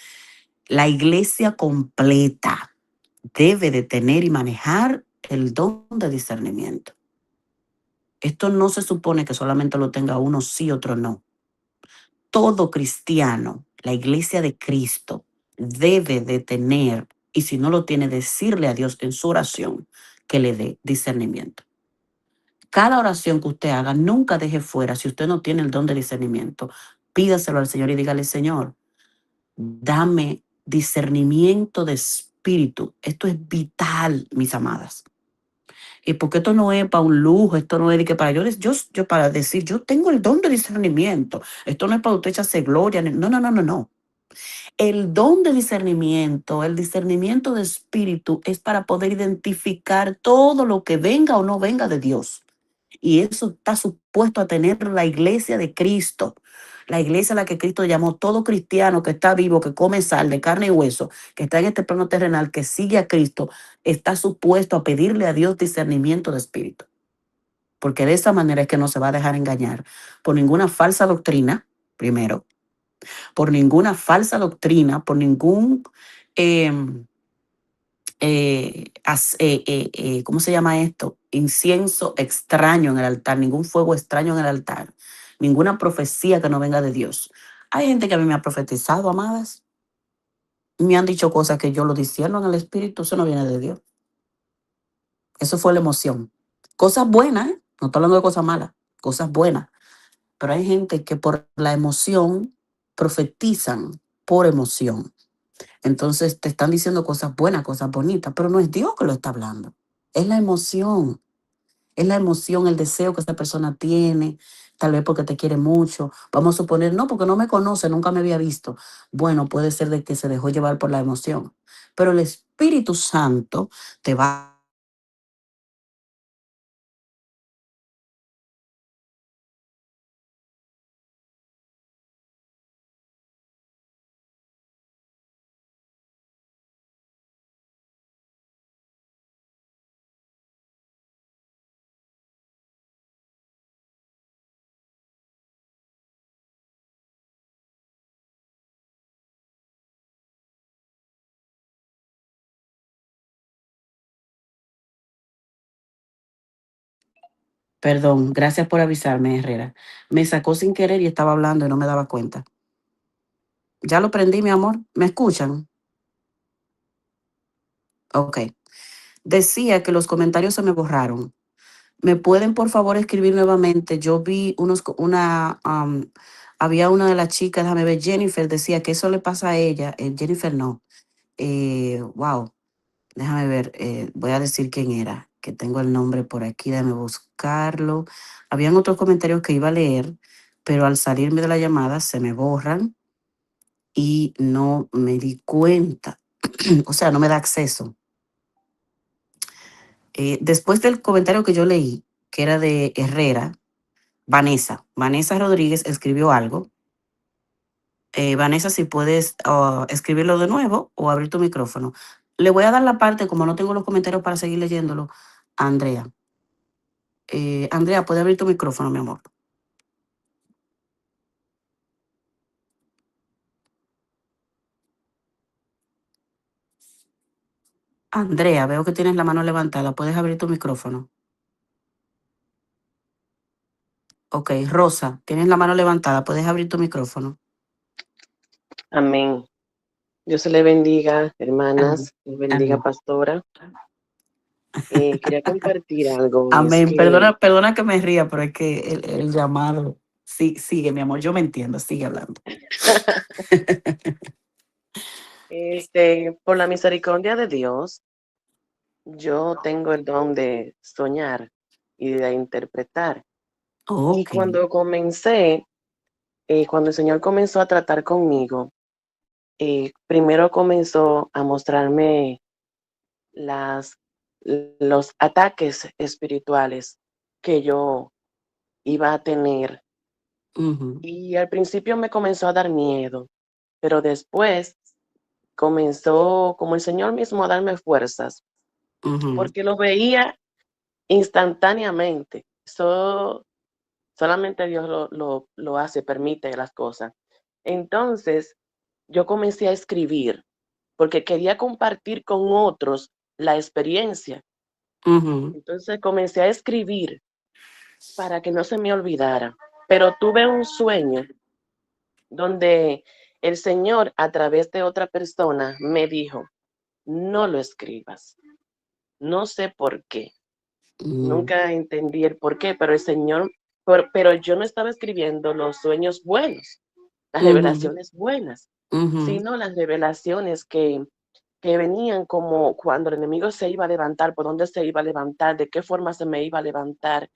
la iglesia completa debe de tener y manejar el don de discernimiento. Esto no se supone que solamente lo tenga uno sí, otro no. Todo cristiano, la iglesia de Cristo, debe de tener, y si no lo tiene, decirle a Dios en su oración que le dé discernimiento. Cada oración que usted haga, nunca deje fuera, si usted no tiene el don de discernimiento, pídaselo al Señor y dígale, Señor, dame discernimiento de espíritu. Esto es vital, mis amadas. Y porque esto no es para un lujo, esto no es de que para yo para decir, yo tengo el don de discernimiento. Esto no es para usted echarse gloria. No, no, no, no, no. El don de discernimiento, el discernimiento de espíritu es para poder identificar todo lo que venga o no venga de Dios. Y eso está supuesto a tener la iglesia de Cristo. La iglesia a la que Cristo llamó todo cristiano que está vivo, que come sal de carne y hueso, que está en este plano terrenal, que sigue a Cristo, está supuesto a pedirle a Dios discernimiento de espíritu. Porque de esa manera es que no se va a dejar engañar por ninguna falsa doctrina, primero, por ninguna falsa doctrina, por ningún, eh, ¿cómo se llama esto? Incienso extraño en el altar, ningún fuego extraño en el altar, ninguna profecía que no venga de Dios. Hay gente que a mí me ha profetizado, amadas, me han dicho cosas que yo lo discierno en el espíritu, eso no viene de Dios. Eso fue la emoción. Cosas buenas, ¿eh? No estoy hablando de cosas malas, cosas buenas. Pero hay gente que por la emoción profetizan por emoción. Entonces te están diciendo cosas buenas, cosas bonitas, pero no es Dios que lo está hablando. Es la emoción. Es la emoción, el deseo que esta persona tiene, tal vez porque te quiere mucho. Vamos a suponer, no, porque no me conoce, nunca me había visto. Bueno, puede ser de que se dejó llevar por la emoción. Pero el Espíritu Santo te va. Perdón, gracias por avisarme, Herrera. Me sacó sin querer y estaba hablando y no me daba cuenta. Ya lo prendí, mi amor. ¿Me escuchan? Ok. Decía que los comentarios se me borraron. ¿Me pueden, por favor, escribir nuevamente? Yo vi había una de las chicas, déjame ver, Jennifer, decía que eso le pasa a ella. Jennifer no. Wow, déjame ver, voy a decir quién era, que tengo el nombre por aquí, déjame buscarlo. Habían otros comentarios que iba a leer, pero al salirme de la llamada se me borran y no me di cuenta. O sea, no me da acceso. Después del comentario que yo leí, que era de Herrera, Vanessa Rodríguez escribió algo. Vanessa, si puedes escribirlo de nuevo o abrir tu micrófono. Le voy a dar la parte, como no tengo los comentarios para seguir leyéndolo, a Andrea. Andrea, ¿puede abrir tu micrófono, mi amor? Andrea, veo que tienes la mano levantada. ¿Puedes abrir tu micrófono? Ok, Rosa, tienes la mano levantada. ¿Puedes abrir tu micrófono? Amén. Dios le bendiga, hermanas. Dios bendiga, Amén. pastora. Quería compartir algo. Amén. Perdona que me ría, pero es que el llamado. Sí, sigue, mi amor. Yo me entiendo. Sigue hablando. Por la misericordia de Dios, yo tengo el don de soñar y de interpretar. Y Ok. cuando cuando el Señor comenzó a tratar conmigo, primero comenzó a mostrarme los ataques espirituales que yo iba a tener. Ujú, Y al principio me comenzó a dar miedo, pero después comenzó como el Señor mismo a darme fuerzas, ujú, porque lo veía instantáneamente. Solamente Dios lo hace, permite las cosas. Entonces, yo comencé a escribir, porque quería compartir con otros la experiencia. ujú, Entonces comencé a escribir para que no se me olvidara. Pero tuve un sueño donde el Señor a través de otra persona me dijo, no lo escribas. No sé por qué. ujú, Nunca entendí el por qué, pero el Señor, pero yo no estaba escribiendo los sueños buenos, las ujú, revelaciones buenas. sino las revelaciones que venían como cuando el enemigo se iba a levantar, por dónde se iba a levantar, de qué forma se me iba a levantar.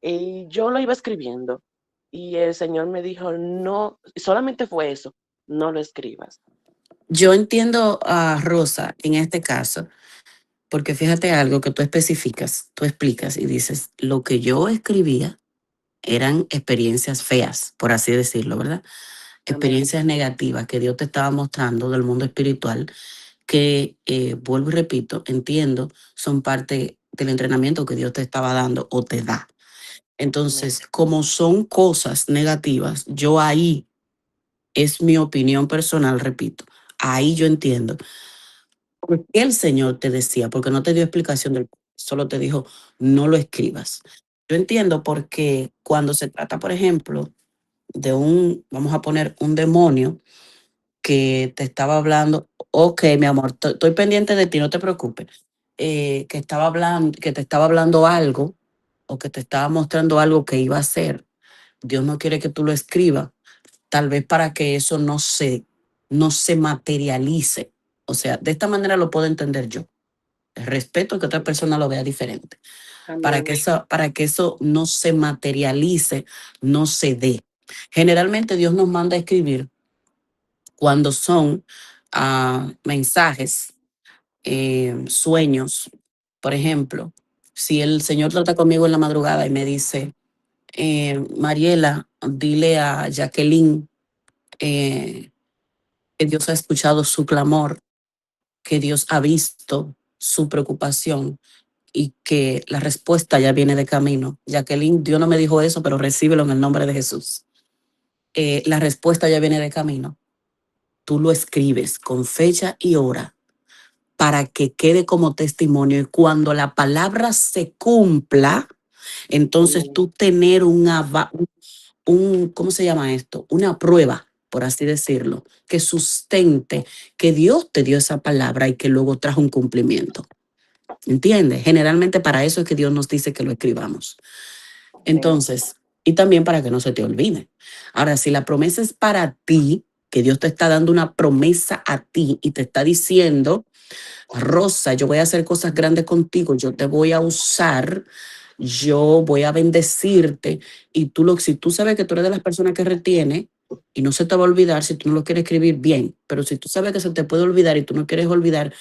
Y yo lo iba escribiendo. Y el Señor me dijo, no, solamente fue eso, no lo escribas. Yo entiendo a Rosa en este caso, porque fíjate algo que tú especificas, tú explicas y dices, lo que yo escribía eran experiencias feas, por así decirlo, ¿verdad? Amén. Experiencias negativas que Dios te estaba mostrando del mundo espiritual, que, vuelvo y repito, entiendo, son parte del entrenamiento que Dios te estaba dando o te da. Entonces, como son cosas negativas, yo ahí, es mi opinión personal, repito, ahí yo entiendo por qué el Señor te decía, porque no te dio explicación del solo te dijo, no lo escribas. Yo entiendo porque cuando se trata, por ejemplo, de un, vamos a poner un demonio que te estaba hablando, ok, mi amor, estoy pendiente de ti, no te preocupes, que estaba hablando, que te estaba hablando algo o que te estaba mostrando algo que iba a hacer, Dios no quiere que tú lo escribas, tal vez para que eso no se materialice. O sea, de esta manera lo puedo entender yo. Respeto que otra persona lo vea diferente. Amén. Para que eso no se materialice, no se dé. Generalmente Dios nos manda a escribir cuando son mensajes, sueños. Por ejemplo, si el Señor trata conmigo en la madrugada y me dice, Mariela, dile a Jacqueline que Dios ha escuchado su clamor, que Dios ha visto su preocupación y que la respuesta ya viene de camino. Jacqueline, Dios no me dijo eso, pero recíbelo en el nombre de Jesús. La respuesta ya viene de camino. Tú lo escribes con fecha y hora para que quede como testimonio y cuando la palabra se cumpla, entonces Amén. tú tener ¿cómo se llama esto? Una prueba, por así decirlo, que sustente que Dios te dio esa palabra y que luego trajo un cumplimiento. ¿Entiendes? Generalmente para eso es que Dios nos dice que lo escribamos. Entonces, y también para que no se te olvide. Ahora, si la promesa es para ti, que Dios te está dando una promesa a ti y te está diciendo, Rosa, yo voy a hacer cosas grandes contigo, yo te voy a usar, yo voy a bendecirte y si tú sabes que tú eres de las personas que retiene y no se te va a olvidar si tú no lo quieres escribir bien, pero si tú sabes que se te puede olvidar y tú no quieres olvidar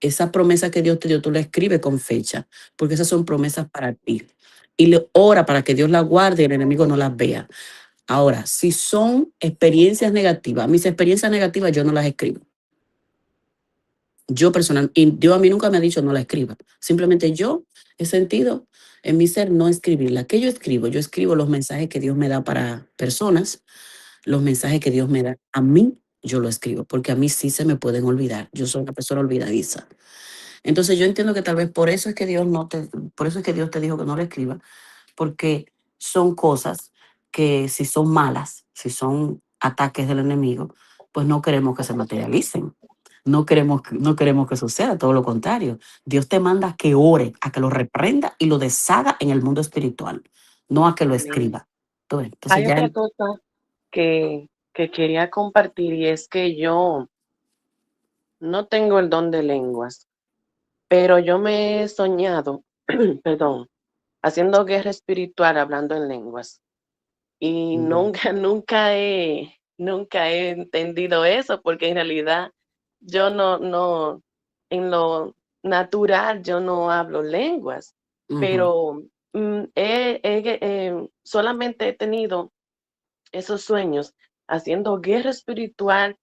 esa promesa que Dios te dio, tú la escribes con fecha, porque esas son promesas para ti. Y le ora para que Dios la guarde y el enemigo no las vea. Ahora, si son experiencias negativas, mis experiencias negativas yo no las escribo. Yo personal, y Dios a mí nunca me ha dicho no la escriba. Simplemente yo he sentido en mi ser no escribirla. ¿Qué yo escribo? Yo escribo los mensajes que Dios me da para personas, los mensajes que Dios me da a mí, yo lo escribo, porque a mí sí se me pueden olvidar. Yo soy una persona olvidadiza. Entonces yo entiendo que tal vez por eso es que por eso es que Dios te dijo que no lo escriba, porque son cosas que si son malas, si son ataques del enemigo, pues no queremos que se materialicen. No queremos que suceda, todo lo contrario. Dios te manda a que ore, a que lo reprenda y lo deshaga en el mundo espiritual, no a que lo Amén. escriba. Entonces Hay ya otra cosa que quería compartir y es que yo no tengo el don de lenguas, pero yo me he soñado, perdón, haciendo guerra espiritual hablando en lenguas. Y nunca he entendido eso, porque en realidad yo no, en lo natural yo no hablo lenguas, Ujú. pero solamente he tenido esos sueños haciendo guerra espiritual,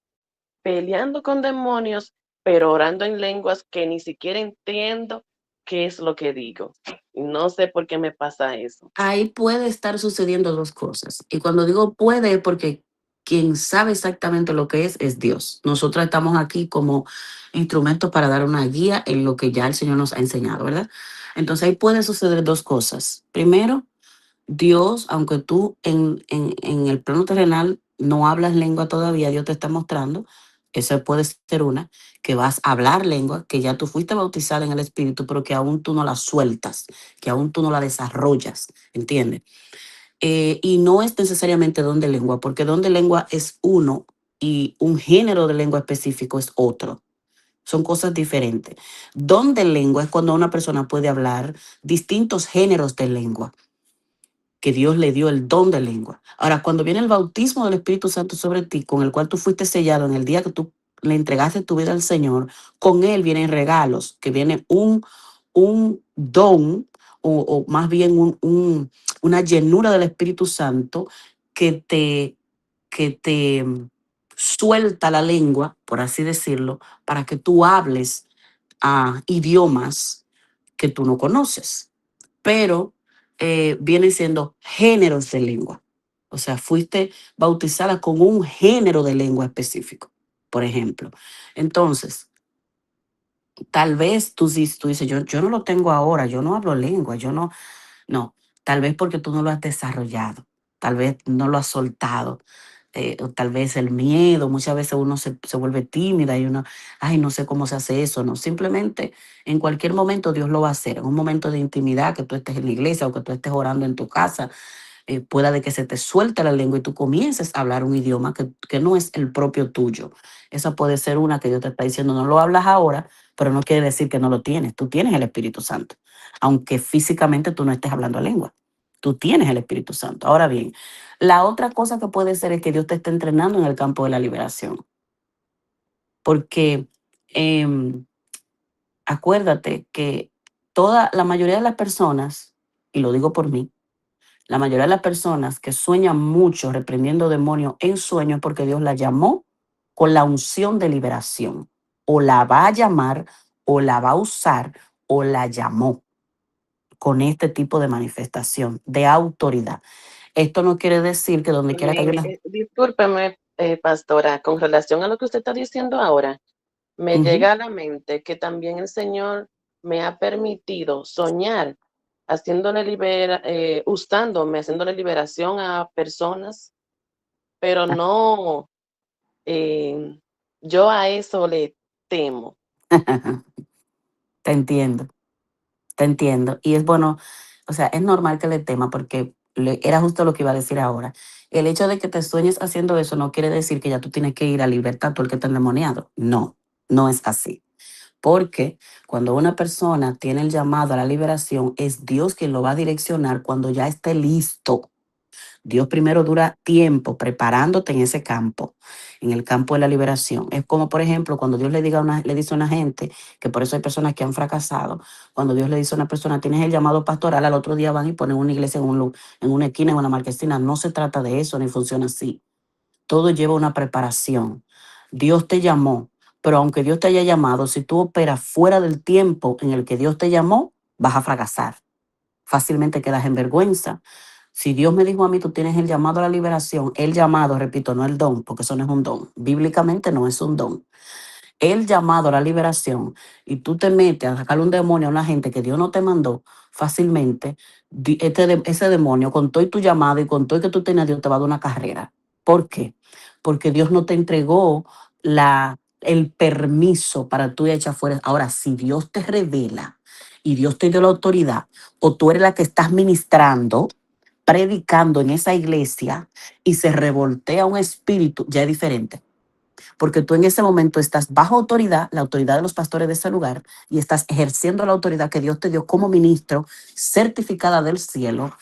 peleando con demonios, pero orando en lenguas que ni siquiera entiendo qué es lo que digo. Y no sé por qué me pasa eso. Ahí puede estar sucediendo dos cosas. Y cuando digo puede, es porque quien sabe exactamente lo que es Dios. Nosotros estamos aquí como instrumentos para dar una guía en lo que ya el Señor nos ha enseñado, ¿verdad? Entonces ahí pueden suceder dos cosas. Primero, Dios, aunque tú en el plano terrenal no hablas lengua todavía, Dios te está mostrando, eso puede ser una, que vas a hablar lengua, que ya tú fuiste bautizada en el Espíritu, pero que aún tú no la sueltas, que aún tú no la desarrollas, ¿entiendes? Y no es necesariamente don de lengua, porque don de lengua es uno y un género de lengua específico es otro. Son cosas diferentes. Don de lengua es cuando una persona puede hablar distintos géneros de lengua, que Dios le dio el don de lengua. Ahora, cuando viene el bautismo del Espíritu Santo sobre ti, con el cual tú fuiste sellado en el día que tú le entregaste tu vida al Señor, con él vienen regalos, que viene un don, o más bien una llenura del Espíritu Santo que te suelta la lengua, por así decirlo, para que tú hables a idiomas que tú no conoces, pero vienen siendo géneros de lengua. O sea, fuiste bautizada con un género de lengua específico, por ejemplo. Entonces, tal vez tú dices, yo no lo tengo ahora, yo no hablo lengua, yo no, tal vez porque tú no lo has desarrollado, tal vez no lo has soltado, o tal vez el miedo, muchas veces uno se vuelve tímida y uno, ay, no sé cómo se hace eso, no, simplemente en cualquier momento Dios lo va a hacer, en un momento de intimidad que tú estés en la iglesia o que tú estés orando en tu casa, pueda de que se te suelte la lengua y tú comiences a hablar un idioma que no es el propio tuyo. Esa puede ser una que Dios te está diciendo, no lo hablas ahora, pero no quiere decir que no lo tienes. Tú tienes el Espíritu Santo, aunque físicamente tú no estés hablando lengua. Tú tienes el Espíritu Santo. Ahora bien, la otra cosa que puede ser es que Dios te esté entrenando en el campo de la liberación. Porque acuérdate que la mayoría de las personas, y lo digo por mí, la mayoría de las personas que sueñan mucho reprendiendo demonios en sueños porque Dios la llamó con la unción de liberación. O la va a llamar, o la va a usar, o la llamó con este tipo de manifestación de autoridad. Esto no quiere decir que donde quiera que haya una... Discúlpeme, pastora, con relación a lo que usted está diciendo ahora, me Ujú. llega a la mente que también el Señor me ha permitido soñar, haciéndole liberación a personas, pero no, eh, yo a eso le temo. Te entiendo, te entiendo. Y es bueno, o sea, es normal que le tema porque era justo lo que iba a decir ahora. El hecho de que te sueñes haciendo eso no quiere decir que ya tú tienes que ir a libertad todo el que está endemoniado. No, no es así. Porque cuando una persona tiene el llamado a la liberación, es Dios quien lo va a direccionar cuando ya esté listo. Dios primero dura tiempo preparándote en ese campo, en el campo de la liberación. Es como, por ejemplo, cuando Dios le dice a una gente, que por eso hay personas que han fracasado, cuando Dios le dice a una persona, tienes el llamado pastoral, al otro día van y ponen una iglesia en una esquina, en una marquesina. No se trata de eso, ni funciona así. Todo lleva una preparación. Dios te llamó, pero aunque Dios te haya llamado, si tú operas fuera del tiempo en el que Dios te llamó, vas a fracasar. Fácilmente quedas en vergüenza. Si Dios me dijo a mí, tú tienes el llamado a la liberación, el llamado, repito, no el don, porque eso no es un don. Bíblicamente no es un don. El llamado a la liberación y tú te metes a sacarle un demonio a una gente que Dios no te mandó fácilmente, ese demonio con todo y tu llamado y con todo y que tú tienes a Dios te va a dar una carrera. ¿Por qué? Porque Dios no te entregó el permiso para tú echar fuera. Ahora, si Dios te revela y Dios te dio la autoridad, o tú eres la que estás ministrando, predicando en esa iglesia y se revoltea un espíritu, ya es diferente. Porque tú en ese momento estás bajo autoridad, la autoridad de los pastores de ese lugar, y estás ejerciendo la autoridad que Dios te dio como ministro, certificada del cielo,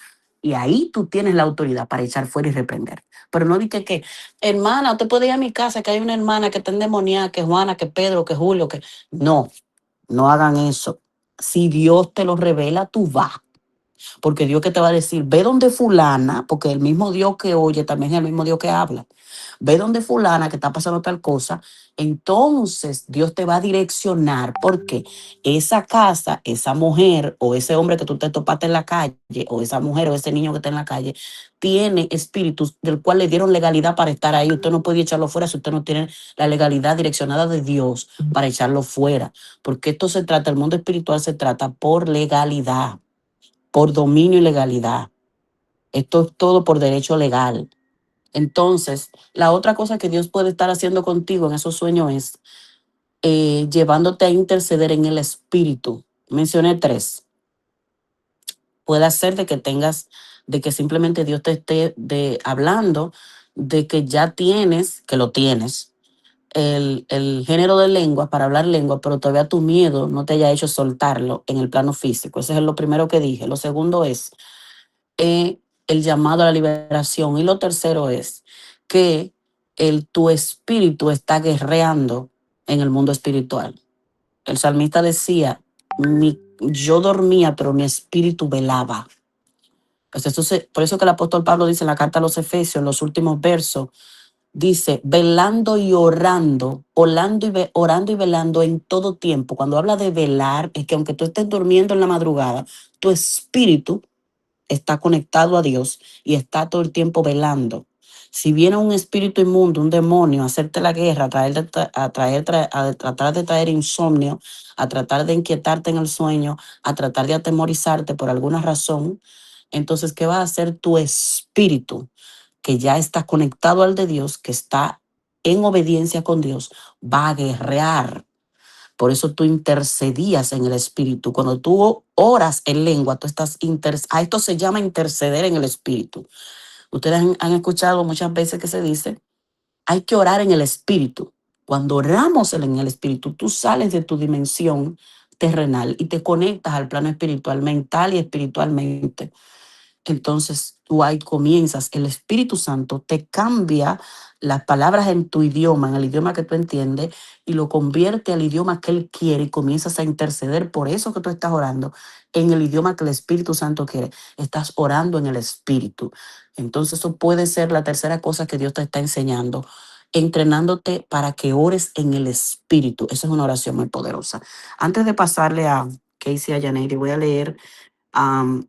y ahí tú tienes la autoridad para echar fuera y reprender. Pero no dije que, hermana, usted puede ir a mi casa, que hay una hermana que está endemoniada, que Juana, que Pedro, que Julio, que... No, no hagan eso. Si Dios te lo revela, tú vas. Porque Dios que te va a decir, ve donde fulana, porque el mismo Dios que oye también es el mismo Dios que habla. Ve donde fulana que está pasando tal cosa. Entonces Dios te va a direccionar porque esa casa, esa mujer o ese hombre que tú te topaste en la calle, o esa mujer o ese niño que está en la calle, tiene espíritus del cual le dieron legalidad para estar ahí. Usted no puede echarlo fuera si usted no tiene la legalidad direccionada de Dios para echarlo fuera. Porque esto se trata, el mundo espiritual se trata por legalidad, por dominio y legalidad. Esto es todo por derecho legal. Entonces, la otra cosa que Dios puede estar haciendo contigo en esos sueños es llevándote a interceder en el espíritu. Mencioné 3. Puede ser de que simplemente Dios te esté hablando de que ya tienes, que lo tienes, el género de lengua para hablar lengua, pero todavía tu miedo no te haya hecho soltarlo en el plano físico. Ese es lo primero que dije. Lo segundo es el llamado a la liberación. Y lo tercero es que tu espíritu está guerreando en el mundo espiritual. El salmista decía, yo dormía, pero mi espíritu velaba. Pues por eso que el apóstol Pablo dice en la carta a los Efesios, en los últimos versos, dice, velando y orando, orando y velando en todo tiempo. Cuando habla de velar, es que aunque tú estés durmiendo en la madrugada, tu espíritu está conectado a Dios y está todo el tiempo velando. Si viene un espíritu inmundo, un demonio, a hacerte la guerra, a tratar de traer insomnio, a tratar de inquietarte en el sueño, a tratar de atemorizarte por alguna razón, entonces, ¿qué va a hacer tu espíritu? Que ya está conectado al de Dios, que está en obediencia con Dios, va a guerrear. Por eso tú intercedías en el espíritu. Cuando tú oras en lengua, tú estás a esto se llama interceder en el espíritu. Ustedes han escuchado muchas veces que se dice, hay que orar en el espíritu. Cuando oramos en el espíritu, tú sales de tu dimensión terrenal y te conectas al plano espiritual, mental y espiritualmente. Entonces tú ahí comienzas, el Espíritu Santo te cambia las palabras en tu idioma, en el idioma que tú entiendes, y lo convierte al idioma que Él quiere y comienzas a interceder por eso que tú estás orando en el idioma que el Espíritu Santo quiere. Estás orando en el Espíritu. Entonces eso puede ser la tercera cosa que Dios te está enseñando, entrenándote para que ores en el Espíritu. Esa es una oración muy poderosa. Antes de pasarle a Casey, a Janeiri, voy a leer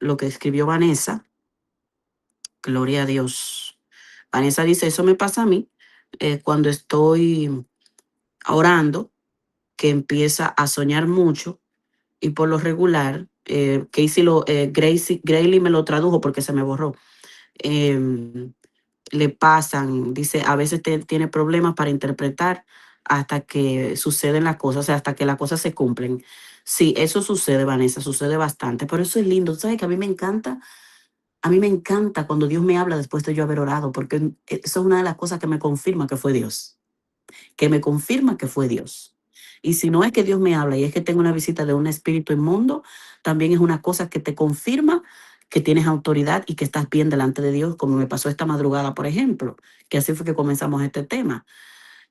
lo que escribió Vanessa. Gloria a Dios. Vanessa dice, eso me pasa a mí cuando estoy orando, que empieza a soñar mucho y por lo regular, Grayley me lo tradujo porque se me borró. Le pasan, dice, a veces tiene problemas para interpretar hasta que suceden las cosas, o sea, hasta que las cosas se cumplen. Sí, eso sucede, Vanessa, sucede bastante, pero eso es lindo. ¿Sabes que a mí me encanta? A mí me encanta cuando Dios me habla después de yo haber orado, porque eso es una de las cosas que me confirma que fue Dios, que me confirma que fue Dios. Y si no es que Dios me habla y es que tengo una visita de un espíritu inmundo, también es una cosa que te confirma que tienes autoridad y que estás bien delante de Dios, como me pasó esta madrugada, por ejemplo, que así fue que comenzamos este tema.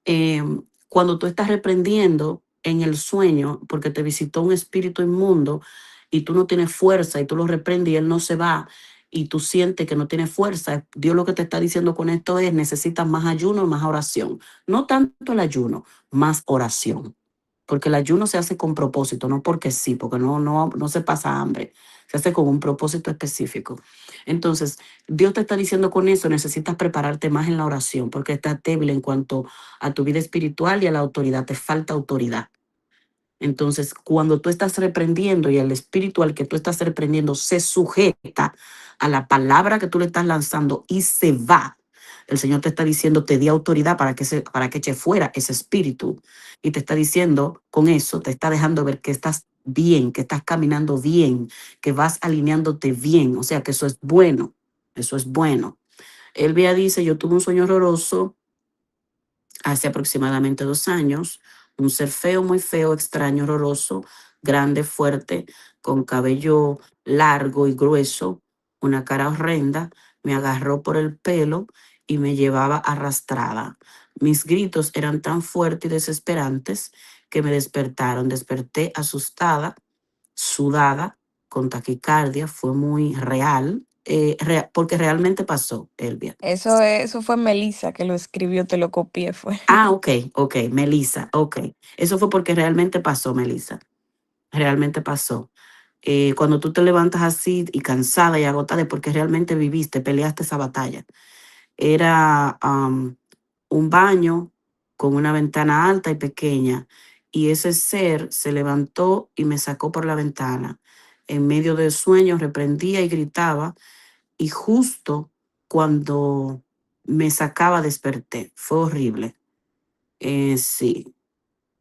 Eh, Cuando tú estás reprendiendo en el sueño porque te visitó un espíritu inmundo y tú no tienes fuerza y tú lo reprendes y él no se va y tú sientes que no tienes fuerza, Dios lo que te está diciendo con esto es necesitas más ayuno, más oración. No tanto el ayuno, más oración. Porque el ayuno se hace con propósito, no porque sí, porque no se pasa hambre. Se hace con un propósito específico. Entonces, Dios te está diciendo con eso, necesitas prepararte más en la oración, porque estás débil en cuanto a tu vida espiritual y a la autoridad. Te falta autoridad. Entonces, cuando tú estás reprendiendo y el espíritu al que tú estás reprendiendo se sujeta a la palabra que tú le estás lanzando y se va, el Señor te está diciendo, te di autoridad para que eche fuera ese espíritu. Y te está diciendo, con eso, te está dejando ver que estás bien, que estás caminando bien, que vas alineándote bien. O sea, que eso es bueno. Eso es bueno. Elvia dice, yo tuve un sueño horroroso hace aproximadamente 2 años, un ser feo, muy feo, extraño, horroroso, grande, fuerte, con cabello largo y grueso, una cara horrenda, me agarró por el pelo y me llevaba arrastrada. Mis gritos eran tan fuertes y desesperantes que me despertaron. Desperté asustada, sudada, con taquicardia, fue muy real, porque realmente pasó, Elvia. Eso fue Melissa que lo escribió, te lo copié, fue. Ah, ok, Melissa, ok. Eso fue porque realmente pasó, Melissa. Realmente pasó. Cuando tú te levantas así y cansada y agotada, es porque realmente viviste, peleaste esa batalla. Era un baño con una ventana alta y pequeña, y ese ser se levantó y me sacó por la ventana. En medio del sueño reprendía y gritaba, y justo cuando me sacaba desperté. Fue horrible. Sí.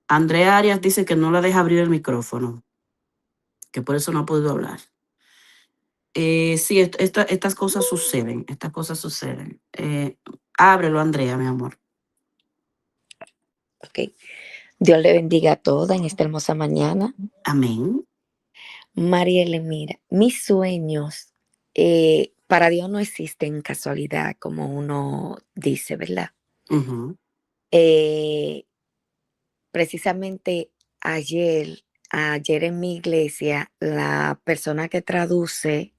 Andrea Arias dice que no la deja abrir el micrófono, que por eso no ha podido hablar. Sí, estas cosas suceden, estas cosas suceden. Ábrelo, Andrea, mi amor. Ok. Dios le bendiga a toda en esta hermosa mañana. Amén. Mariela, mira, mis sueños para Dios no existen casualidad, como uno dice, ¿verdad? Ujú. Precisamente ayer en mi iglesia, la persona que traduce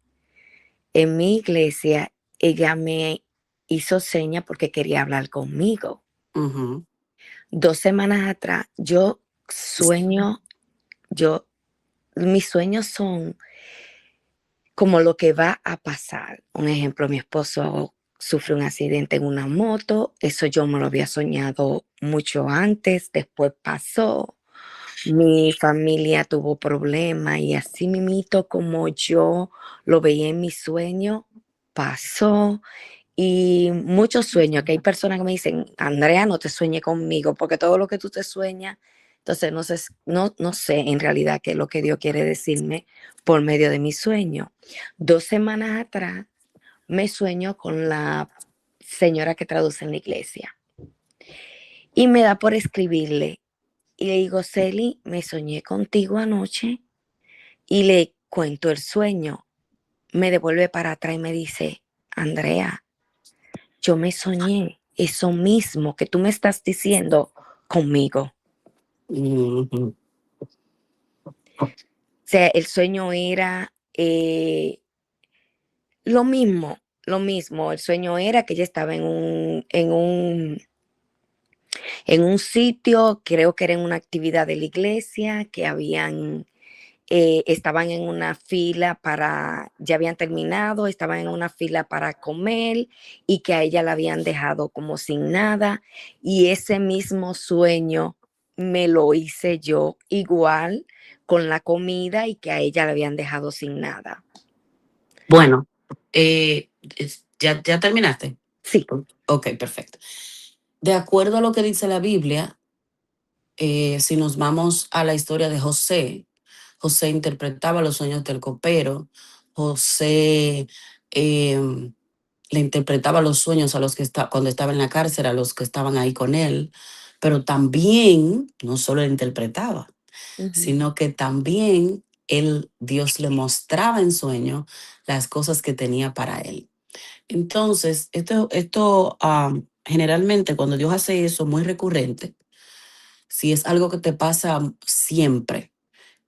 en mi iglesia, ella me hizo seña porque quería hablar conmigo. Ujú. 2 semanas atrás, mis sueños son como lo que va a pasar. Un ejemplo, mi esposo sufre un accidente en una moto, eso yo me lo había soñado mucho antes, después pasó. Mi familia tuvo problemas y así mimito como yo lo veía en mi sueño, pasó. Y muchos sueños, que hay personas que me dicen, Andrea, no te sueñes conmigo, porque todo lo que tú te sueñas, entonces no sé en realidad qué es lo que Dios quiere decirme por medio de mi sueño. 2 semanas atrás me sueño con la señora que traduce en la iglesia y me da por escribirle y le digo, Celi, me soñé contigo anoche y le cuento el sueño. Me devuelve para atrás y me dice, Andrea, yo me soñé eso mismo que tú me estás diciendo conmigo. Ujú. O sea, el sueño era lo mismo. El sueño era que ella estaba en un sitio, creo que era en una actividad de la iglesia, que estaban en una fila ya habían terminado, estaban en una fila para comer y que a ella la habían dejado como sin nada. Y ese mismo sueño me lo hice yo igual con la comida y que a ella la habían dejado sin nada. Bueno, ¿ya terminaste? Sí. Ok, perfecto. De acuerdo a lo que dice la Biblia, si nos vamos a la historia de José, José interpretaba los sueños del copero, José le interpretaba los sueños a los que cuando estaba en la cárcel, a los que estaban ahí con él, pero también no solo le interpretaba, sino que también Dios le mostraba en sueño las cosas que tenía para él. Entonces, esto generalmente cuando Dios hace eso muy recurrente, si es algo que te pasa siempre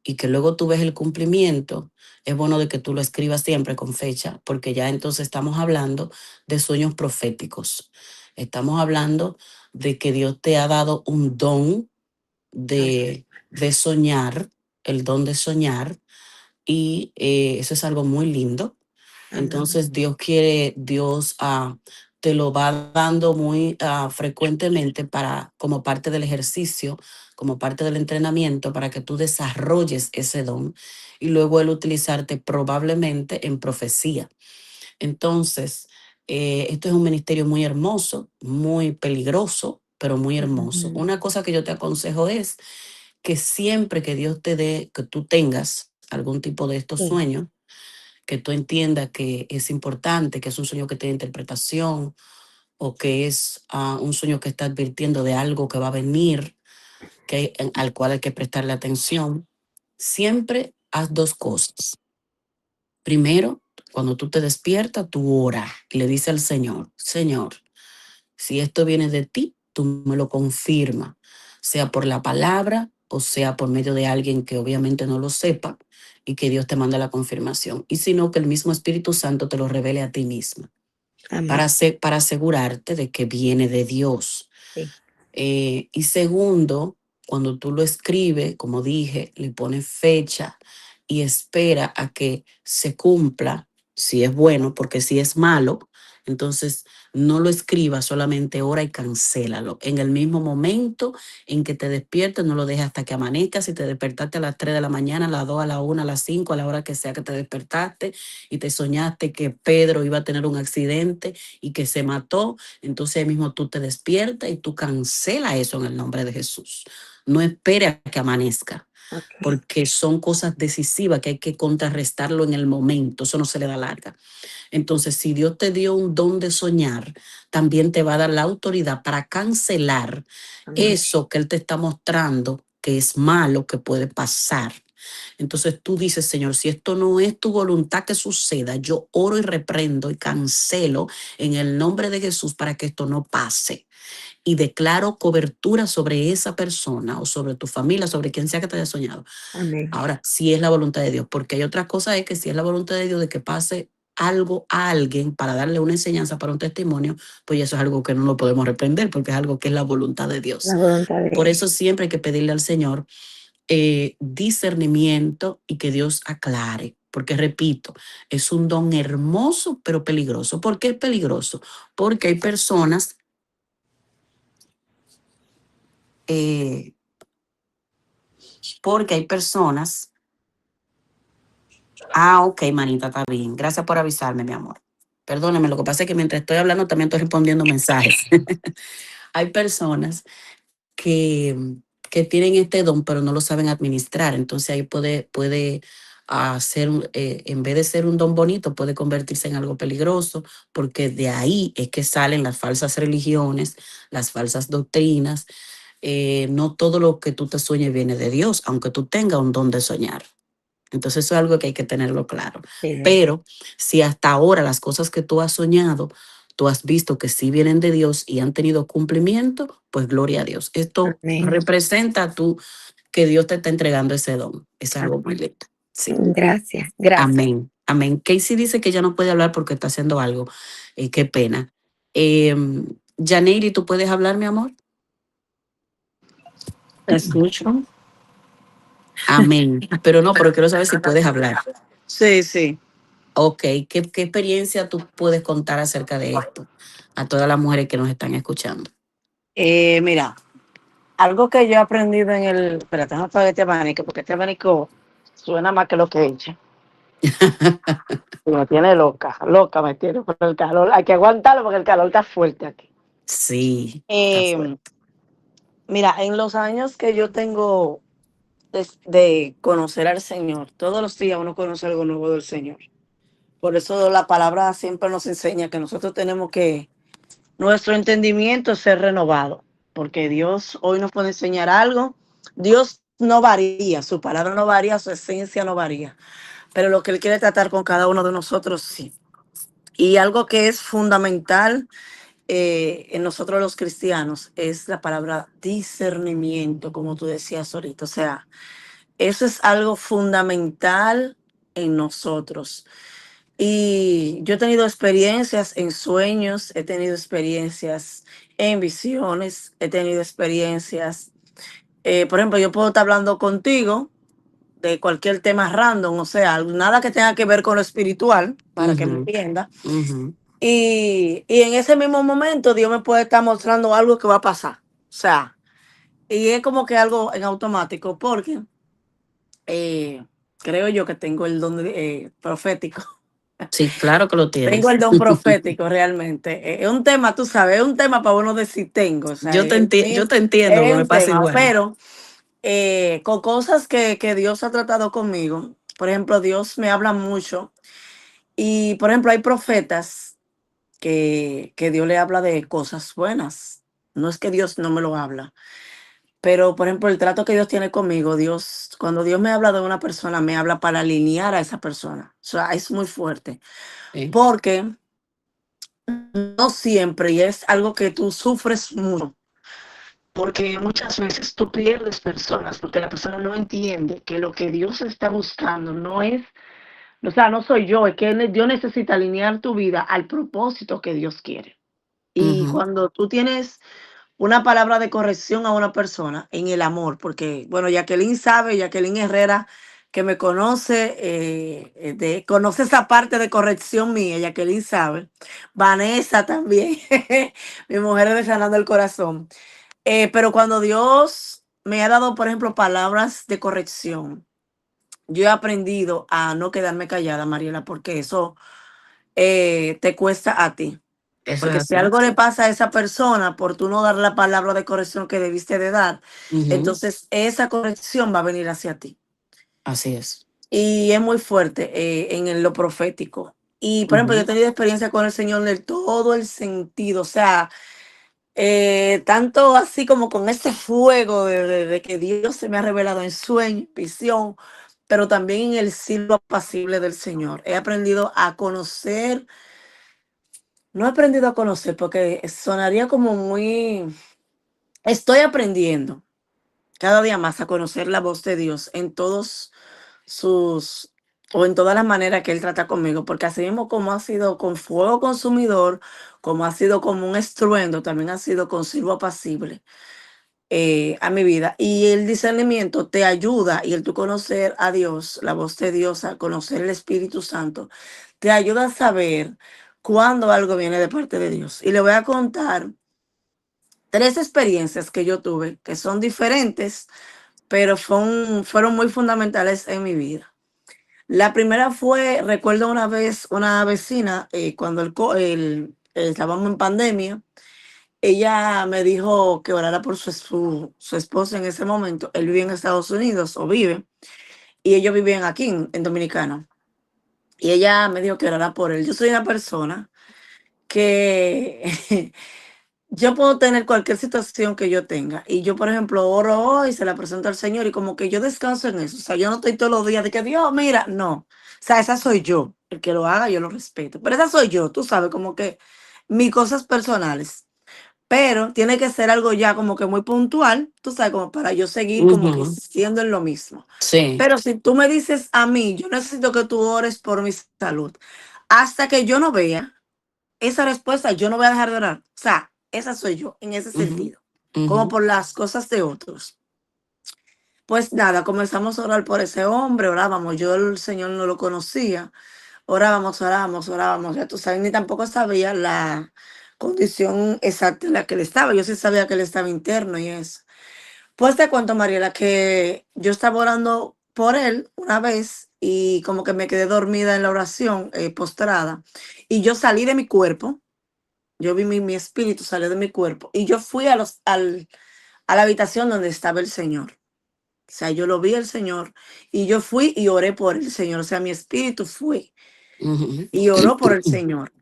y que luego tú ves el cumplimiento, es bueno de que tú lo escribas siempre con fecha, porque ya entonces estamos hablando de sueños proféticos. Estamos hablando de que Dios te ha dado un don de soñar, el don de soñar, y eso es algo muy lindo. Entonces Dios te lo va dando muy frecuentemente como parte del ejercicio, como parte del entrenamiento, para que tú desarrolles ese don y luego Él utilizarte probablemente en profecía. Entonces, esto es un ministerio muy hermoso, muy peligroso, pero muy hermoso. Una cosa que yo te aconsejo es que siempre que Dios te dé, que tú tengas algún tipo de estos sueños, que tú entiendas que es importante, que es un sueño que tiene interpretación o que es un sueño que está advirtiendo de algo que va a venir, al cual hay que prestarle atención. Siempre haz 2 cosas. Primero, cuando tú te despiertas, tú oras y le dices al Señor, Señor, si esto viene de ti, tú me lo confirmas, sea por la palabra o sea por medio de alguien que obviamente no lo sepa y que Dios te manda la confirmación. Y si no, que el mismo Espíritu Santo te lo revele a ti misma para asegurarte de que viene de Dios. Sí. Y segundo, cuando tú lo escribes, como dije, le pones fecha y espera a que se cumpla, si es bueno, porque si es malo, entonces no lo escribas, solamente ora y cancélalo. En el mismo momento en que te despiertes, no lo dejes hasta que amanezca. Si te despertaste a las 3 de la mañana, a las 2, a las 1, a las 5, a la hora que sea que te despertaste y te soñaste que Pedro iba a tener un accidente y que se mató, entonces ahí mismo tú te despiertas y tú cancelas eso en el nombre de Jesús. No esperes a que amanezca. Ok. porque son cosas decisivas que hay que contrarrestarlo en el momento, eso no se le da larga. Entonces, si Dios te dio un don de soñar, también te va a dar la autoridad para cancelar Amén. eso que Él te está mostrando que es malo, que puede pasar. Entonces tú dices, Señor, si esto no es tu voluntad que suceda, yo oro y reprendo y cancelo en el nombre de Jesús para que esto no pase. Y declaro cobertura sobre esa persona o sobre tu familia, sobre quien sea que te haya soñado. Amén. Ahora, si es la voluntad de Dios, porque hay otra cosa, es que si es la voluntad de Dios de que pase algo a alguien para darle una enseñanza, para un testimonio, pues eso es algo que no lo podemos reprender porque es algo que es la voluntad de Dios. La voluntad Por de eso siempre hay que pedirle al Señor discernimiento y que Dios aclare. Porque repito, es un don hermoso pero peligroso. ¿Por qué es peligroso? Porque hay personas eh, ok, manita, está bien. Gracias por avisarme, mi amor. Perdóneme, lo que pasa es que mientras estoy hablando también estoy respondiendo mensajes. Hay personas que, que tienen este don, pero no lo saben administrar. Entonces ahí puede hacer, en vez de ser un don bonito, puede convertirse en algo peligroso, porque de ahí es que salen las falsas religiones, las falsas doctrinas. No todo lo que tú te sueñes viene de Dios, aunque tú tengas un don de soñar. Entonces eso es algo que hay que tenerlo claro. Dios. Pero si hasta ahora las cosas que tú has soñado, tú has visto que sí vienen de Dios y han tenido cumplimiento, pues gloria a Dios. Esto Amén. representa tú que Dios te está entregando ese don. Es algo muy lindo. Sí. Gracias, gracias. Amén. Amén. Casey dice que ya no puede hablar porque está haciendo algo. Qué pena. Janeiri, ¿tú puedes hablar, mi amor? Te escucho. Amén. Pero no, pero quiero saber si puedes hablar. Sí, sí. Ok, ¿qué experiencia tú puedes contar acerca de esto a todas las mujeres que nos están escuchando? Mira, algo que yo he aprendido en el... Espérate, déjame apagar este abanico, porque este abanico suena más que lo que he hecho. Y me tiene loca, loca me tiene por el calor. Hay que aguantarlo porque el calor está fuerte aquí. Sí, está fuerte. Mira, en los años que yo tengo de conocer al Señor, todos los días uno conoce algo nuevo del Señor. Por eso la palabra siempre nos enseña que nosotros tenemos que nuestro entendimiento ser renovado, porque Dios hoy nos puede enseñar algo. Dios no varía, su palabra no varía, su esencia no varía, pero lo que Él quiere tratar con cada uno de nosotros, sí. Y algo que es fundamental en nosotros los cristianos es la palabra discernimiento, como tú decías ahorita. O sea, eso es algo fundamental en nosotros. Y yo he tenido experiencias en sueños, he tenido experiencias en visiones, he tenido experiencias, por ejemplo, yo puedo estar hablando contigo de cualquier tema random, o sea, nada que tenga que ver con lo espiritual, para que me entienda. Y en ese mismo momento Dios me puede estar mostrando algo que va a pasar. O sea, y es como que algo en automático, porque creo yo que tengo el don profético. Sí, claro que lo tienes. Tengo el don profético realmente. Es un tema, tú sabes, es un tema para uno decir tengo. O sea, Yo te entiendo, es me un pasa tema, igual. pero con cosas que Dios ha tratado conmigo. Por ejemplo, Dios me habla mucho. Y, por ejemplo, hay profetas que Dios le habla de cosas buenas. No es que Dios no me lo habla. Pero, por ejemplo, el trato que Dios tiene conmigo, Dios, cuando Dios me habla de una persona, me habla para alinear a esa persona. O sea, es muy fuerte. Sí. Porque no siempre, y es algo que tú sufres mucho, porque muchas veces tú pierdes personas, porque la persona no entiende que lo que Dios está buscando no es, o sea, no soy yo, es que Dios necesita alinear tu vida al propósito que Dios quiere. Y cuando tú tienes una palabra de corrección a una persona en el amor, porque, bueno, Jacqueline sabe, Jacqueline Herrera, que me conoce, conoce esa parte de corrección mía, Jacqueline sabe. Vanessa también, mi mujer es de Sanando el Corazón. Pero cuando Dios me ha dado, por ejemplo, palabras de corrección, yo he aprendido a no quedarme callada, Mariela, porque eso te cuesta a ti. Eso es Porque si así. algo le pasa a esa persona por tú no dar la palabra de corrección que debiste de dar, Ujú, entonces esa corrección va a venir hacia ti. así es. Y es muy fuerte lo profético. Y, por ejemplo, yo he Ujú, tenido experiencia con el Señor en todo el sentido, o sea, tanto así como con este fuego de que Dios se me ha revelado en sueño, visión, pero también en el silbo apacible del Señor. He aprendido a conocer, no he aprendido a conocer porque sonaría como muy, estoy aprendiendo cada día más a conocer la voz de Dios en todos sus, o en todas las maneras que Él trata conmigo, porque así mismo como ha sido con fuego consumidor, como ha sido como un estruendo, también ha sido con silbo apacible a mi vida. Y el discernimiento te ayuda, y el tú conocer a Dios, la voz de Dios, a conocer el Espíritu Santo, te ayuda a saber cuándo algo viene de parte de Dios. Y le voy a contar 3 experiencias que yo tuve, que son diferentes, pero fueron muy fundamentales en mi vida. La primera fue, recuerdo una vez una vecina, cuando estábamos en pandemia, ella me dijo que orara por su esposo en ese momento. Él vive en Estados Unidos, o vive, y ellos vivían aquí en Dominicana. Y ella me dijo que orara por él. Yo soy una persona que yo puedo tener cualquier situación que yo tenga. Y yo, por ejemplo, oro hoy, se la presento al Señor y como que yo descanso en eso. O sea, yo no estoy todos los días de que Dios, mira, no. O sea, esa soy yo. El que lo haga, yo lo respeto. Pero esa soy yo, tú sabes, como que mis cosas personales. Pero tiene que ser algo ya como que muy puntual, tú sabes, como para yo seguir como que ujú, siendo en lo mismo. sí. Pero si tú me dices a mí, yo necesito que tú ores por mi salud, hasta que yo no vea esa respuesta, yo no voy a dejar de orar. O sea, esa soy yo en ese Ujú, sentido, como ujú, por las cosas de otros. Pues nada, comenzamos a orar por ese hombre, orábamos, yo el Señor no lo conocía, orábamos, orábamos, orábamos, ya tú sabes, ni tampoco sabía la condición exacta en la que él estaba, yo sí sabía que él estaba interno y eso. Pues te cuento, Mariela, que yo estaba orando por él una vez y como que me quedé dormida en la oración, postrada, y yo salí de mi cuerpo. Yo vi mi espíritu salió de mi cuerpo y yo fui a la habitación donde estaba el Señor. O sea, yo lo vi el Señor y yo fui y oré por el Señor. O sea, mi espíritu fue ujú. y oró por el Señor.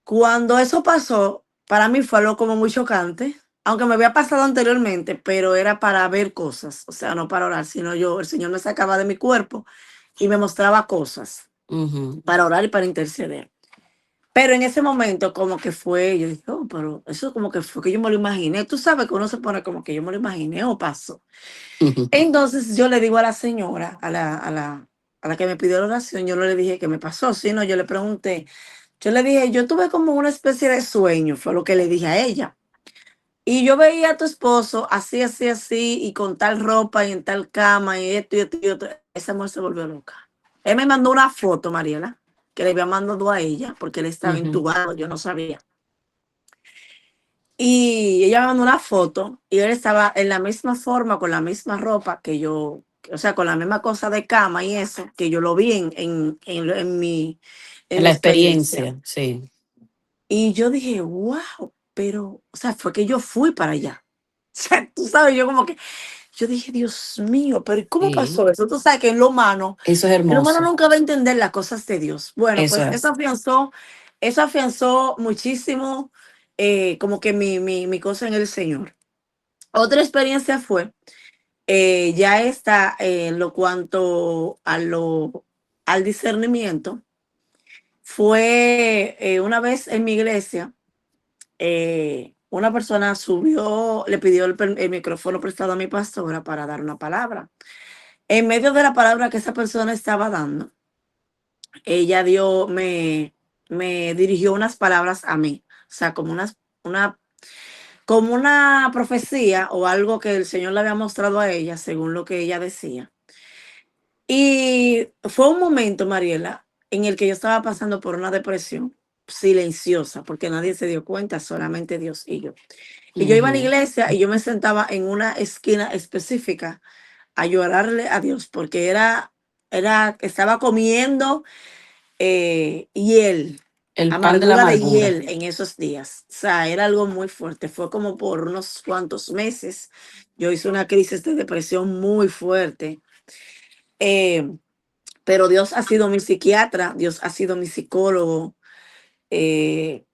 Cuando eso pasó, para mí fue algo como muy chocante, aunque me había pasado anteriormente, pero era para ver cosas. O sea, no para orar, sino el Señor me sacaba de mi cuerpo y me mostraba cosas Ujú, para orar y para interceder. Pero en ese momento como que fue, yo dije, oh, pero eso como que fue que yo me lo imaginé. Tú sabes que uno se pone como que yo me lo imaginé o pasó. ujú, Entonces yo le digo a la señora, a la que me pidió la oración, yo no le dije que me pasó, sino yo le pregunté, yo le dije, yo tuve como una especie de sueño, fue lo que le dije a ella. Y yo veía a tu esposo así, así, así, y con tal ropa y en tal cama y esto y esto y otro. Esa mujer se volvió loca. Él me mandó una foto, Mariela, que le había mandado a ella, porque él estaba ujú, intubado, yo no sabía. Y ella me mandó una foto y él estaba en la misma forma, con la misma ropa que yo, o sea, con la misma cosa de cama y eso, que yo lo vi en mi la experiencia. experiencia, sí. Y yo dije, wow, pero, o sea, fue que yo fui para allá. O sea, tú sabes, yo como que, yo dije, Dios mío, pero ¿cómo Sí, pasó eso? Tú sabes que en lo humano, eso es el humano hermoso. nunca va a entender las cosas de Dios. Bueno, Eso pues es. eso afianzó muchísimo como que mi cosa en el Señor. Otra experiencia fue, ya está en lo cuanto al discernimiento, fue una vez en mi iglesia, una persona subió, le pidió el micrófono prestado a mi pastora para dar una palabra. En medio de la palabra que esa persona estaba dando, ella me dirigió unas palabras a mí, o sea, una, como una profecía o algo que el Señor le había mostrado a ella, según lo que ella decía. Y fue un momento, Mariela, en el que yo estaba pasando por una depresión silenciosa, porque nadie se dio cuenta, solamente Dios y yo. Y yo iba a la Ujú, iglesia y yo me sentaba en una esquina específica a llorarle a Dios, porque estaba comiendo hiel. El pan de la amargura de amargura. hiel en esos días. O sea, era algo muy fuerte. Fue como por unos cuantos meses. Yo hice una crisis de depresión muy fuerte. Eh, pero Dios ha sido mi psiquiatra, Dios ha sido mi psicólogo,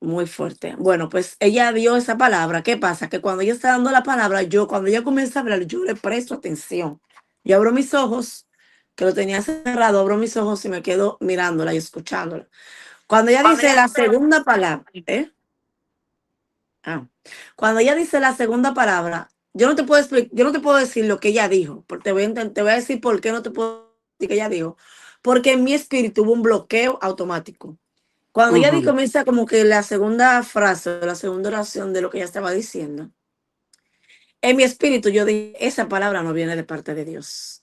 muy fuerte. Bueno, pues ella dio esa palabra. ¿Qué pasa? Que cuando ella está dando la palabra, cuando ella comienza a hablar, yo le presto atención. Yo abro mis ojos, que lo tenía cerrado, abro mis ojos y me quedo mirándola y escuchándola. Cuando ella dice la segunda palabra, cuando ella dice la segunda palabra, yo no te puedo explicar, yo no te puedo decir lo que ella dijo, porque te voy a decir por qué no te puedo decir que ella dijo, porque en mi espíritu hubo un bloqueo automático. Cuando ella comienza como que la segunda frase, la segunda oración de lo que ella estaba diciendo, en mi espíritu yo dije, esa palabra no viene de parte de Dios.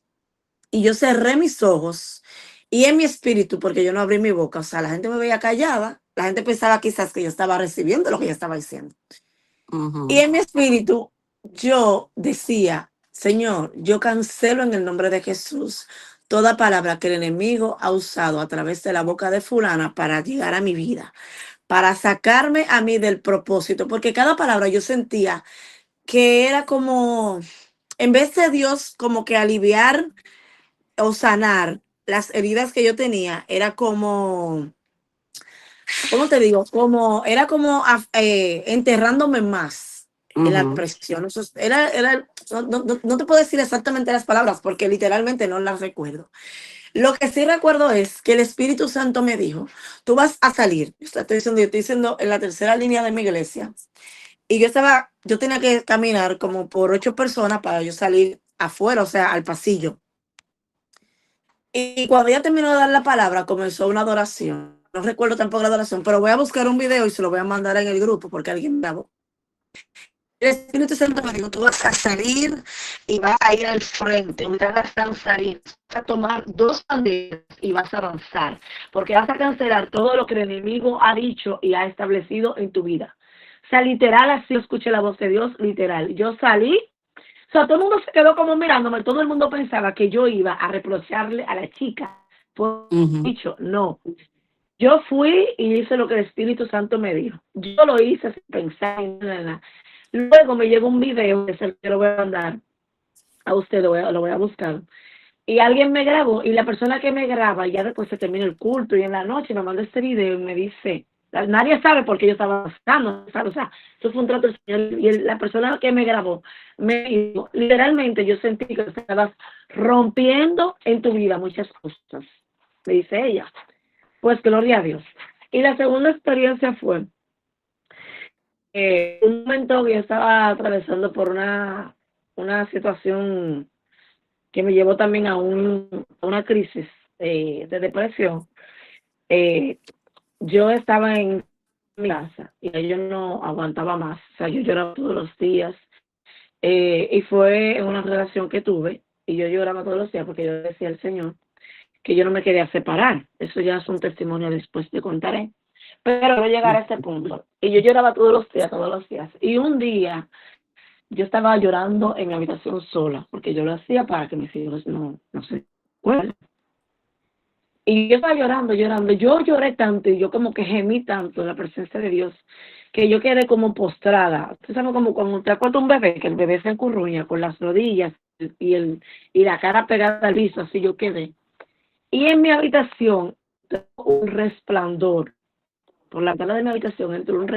Y yo cerré mis ojos y en mi espíritu, porque yo no abrí mi boca, o sea, la gente me veía callada, la gente pensaba quizás que yo estaba recibiendo lo que ella estaba diciendo. Y en mi espíritu yo decía, Señor, yo cancelo en el nombre de Jesús toda palabra que el enemigo ha usado a través de la boca de fulana para llegar a mi vida, para sacarme a mí del propósito, porque cada palabra yo sentía que era como, en vez de Dios como que aliviar o sanar las heridas que yo tenía, era como, ¿cómo te digo? Como, era como enterrándome más en la presión. Eso no te puedo decir exactamente las palabras porque literalmente no las recuerdo. Lo que sí recuerdo es que el Espíritu Santo me dijo, tú vas a salir. Yo estoy diciendo en la tercera línea de mi iglesia. Y yo tenía que caminar como por 8 personas para yo salir afuera, o sea, al pasillo. Y cuando ella terminó de dar la palabra, comenzó una adoración. No recuerdo tampoco la adoración, pero voy a buscar un video y se lo voy a mandar en el grupo porque alguien grabó. El Espíritu Santo me dijo, tú vas a salir y vas a ir al frente, vas a salir, vas a tomar 2 banderas y vas a avanzar, porque vas a cancelar todo lo que el enemigo ha dicho y ha establecido en tu vida. O sea, literal, así escuché la voz de Dios, literal. Yo salí, o sea, todo el mundo se quedó como mirándome, todo el mundo pensaba que yo iba a reprocharle a la chica. Por dicho, no. Yo fui y hice lo que el Espíritu Santo me dijo. Yo lo hice sin pensar en nada. Luego me llegó un video, que es el que lo voy a mandar a usted, lo voy a buscar. Y alguien me grabó, y la persona que me graba, ya después se termina el culto, y en la noche me manda este video y me dice, nadie sabe por qué yo estaba pasando, ¿sabes? O sea, eso fue un trato del Señor, y la persona que me grabó me dijo, literalmente yo sentí que estabas rompiendo en tu vida muchas cosas, me dice ella. Pues gloria a Dios. Y la segunda experiencia fue un momento que yo estaba atravesando por una situación que me llevó también a una crisis de depresión. Yo estaba en mi casa y yo no aguantaba más. O sea, yo lloraba todos los días. Y fue una relación que tuve y yo lloraba todos los días porque yo decía al Señor que yo no me quería separar. Eso ya es un testimonio después te contaré. Pero no llegar a ese punto. Y yo lloraba todos los días, todos los días. Y un día yo estaba llorando en mi habitación sola, porque yo lo hacía para que mis hijos no se acuerden. Y yo estaba llorando, llorando. Yo lloré tanto y yo como que gemí tanto en la presencia de Dios que yo quedé como postrada. Tú sabes como cuando te acuerdas un bebé, que el bebé se encurruña con las rodillas y la cara pegada al piso, así yo quedé. Y en mi habitación un resplandor. Por la ventana de mi habitación entró un